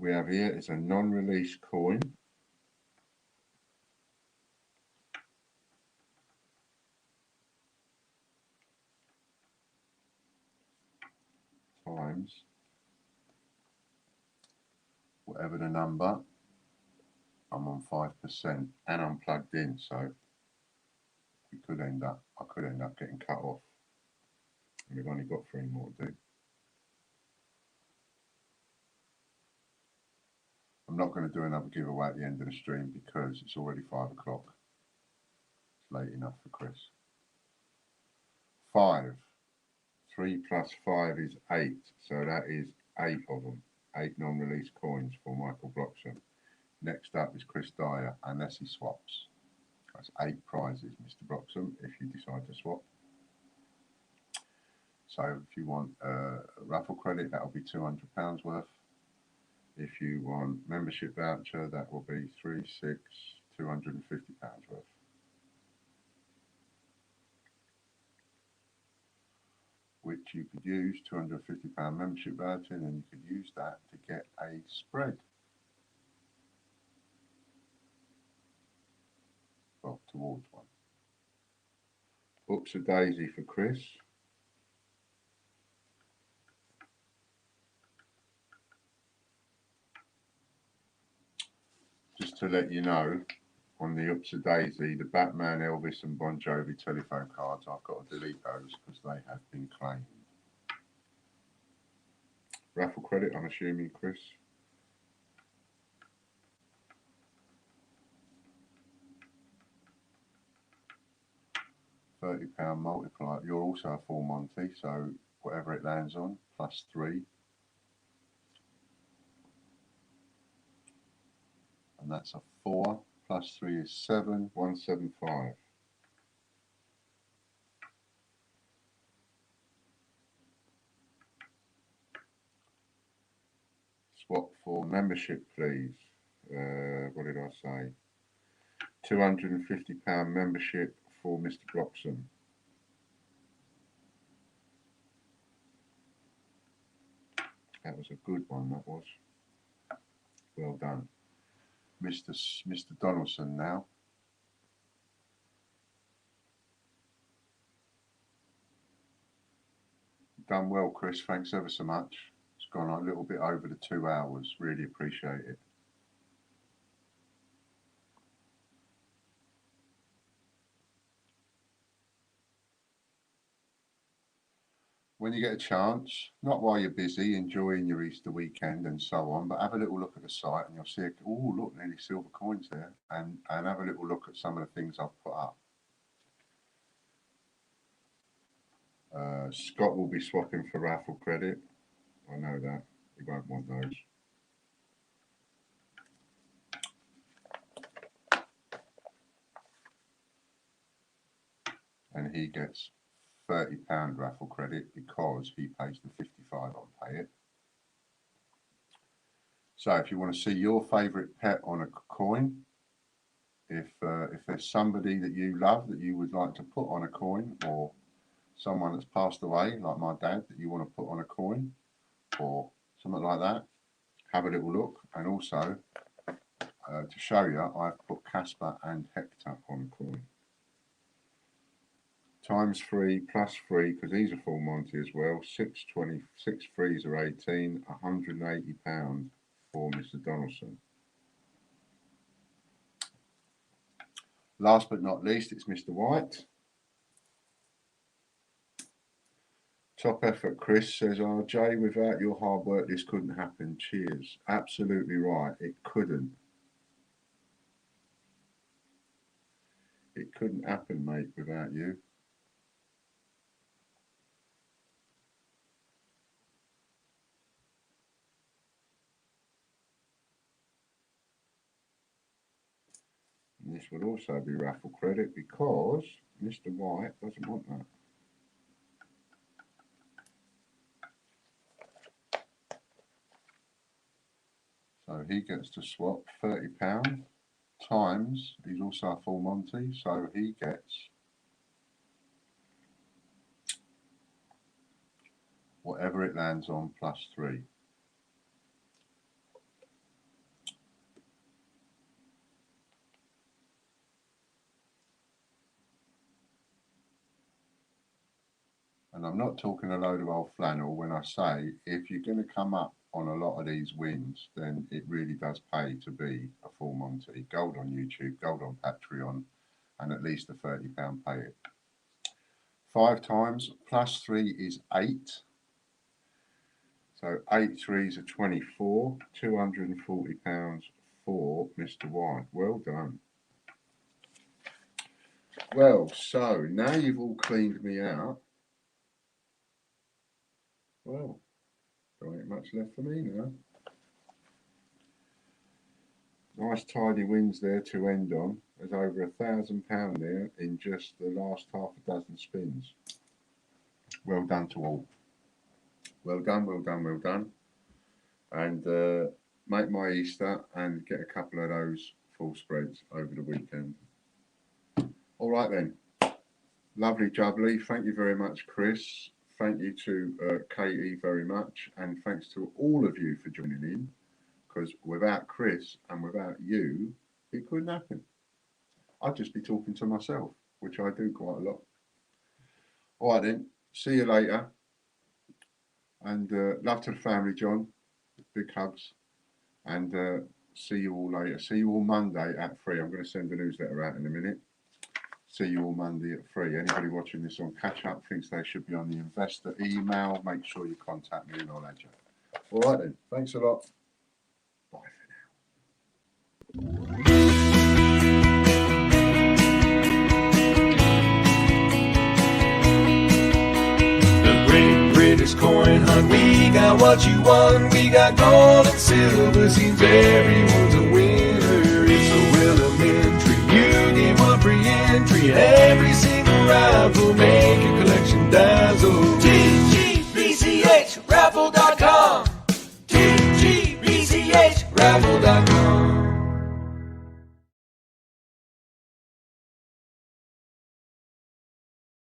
we have here is a non-release coin. Times whatever the number. I'm on 5% and I'm plugged in, so I could end up getting cut off. And we've only got 3 more to do. I'm not going to do another giveaway at the end of the stream because it's already 5 o'clock. It's late enough for Chris. 5. 3 plus 5 is 8. So that is 8 of them. 8 non-release coins for Michael Bloxham. Next up is Chris Dyer, unless he swaps. That's 8 prizes, Mr. Bloxham, if you decide to swap. So if you want a raffle credit, that'll be £200 worth. If you want membership voucher, that will be £250 worth. Which you could use, £250 membership voucher, and then you could use that to get a spread. Well, towards one. Books a daisy for Chris. Just to let you know, on the Ups a Daisy, the Batman, Elvis and Bon Jovi telephone cards, I've got to delete those because they have been claimed. Raffle credit, I'm assuming, Chris? £30 multiplier. You're also a full Monty, so whatever it lands on, plus 3. And that's a 4, plus 3 is 7, 175. Swap for membership, please. What did I say? £250 membership for Mr. Bloxham. That was a good one, that was. Well done. Mr. Donaldson now. Done well, Chris. Thanks ever so much. It's gone a little bit over the 2 hours. Really appreciate it. When you get a chance, not while you're busy enjoying your Easter weekend and so on, but have a little look at the site and you'll see, oh look, nearly silver coins there, and have a little look at some of the things I've put up. Scott will be swapping for raffle credit. I know that. He won't want those. And he gets £30 raffle credit because he pays the 55 on Pay It. So if you want to see your favourite pet on a coin, if there's somebody that you love that you would like to put on a coin, or someone that's passed away, like my dad, that you want to put on a coin, or something like that, have a little look. And also, to show you, I've put Casper and Hector on a coin. Times 3 plus 3, because he's a full Monty as well. 6 threes are 18, £180 for Mr. Donaldson. Last but not least, it's Mr. White. Top effort, Chris, says RJ. Without your hard work, this couldn't happen. Cheers. Absolutely right. It couldn't. It couldn't happen, mate, without you. And this would also be raffle credit because Mr. White doesn't want that. So he gets to swap £30 times, he's also a full Monty, so he gets whatever it lands on plus 3. And I'm not talking a load of old flannel when I say if you're going to come up on a lot of these wins, then it really does pay to be a full Monty. Gold on YouTube, gold on Patreon, and at least a £30 pay it. 5 times plus 3 is 8. So 8 threes are 24, £240 for Mr. White. Well done. Well, so now you've all cleaned me out. Well, there ain't much left for me now. Nice tidy wins there to end on. There's over £1,000 there in just the last half a dozen spins. Well done to all. Well done, well done, well done. And make my Easter and get a couple of those full spreads over the weekend. All right then. Lovely jubbly. Thank you very much, Chris. Thank you to Katie very much. And thanks to all of you for joining in. Because without Chris and without you, it couldn't happen. I'd just be talking to myself, which I do quite a lot. All right then. See you later. And love to the family, John. Big hugs. And see you all later. See you all Monday at 3. I'm going to send the newsletter out in a minute. See you all Monday at 3. Anybody watching this on Catch Up thinks they should be on the investor email. Make sure you contact me and I'll add you. All right then. Thanks a lot. Bye for now. British coin hunt, we got what you want. We got gold and silver, seems everyone's a winner. It's so elementary, you get one free entry. Every single raffle, make your collection dazzle. TGBCHraffle.com TGBCHraffle.com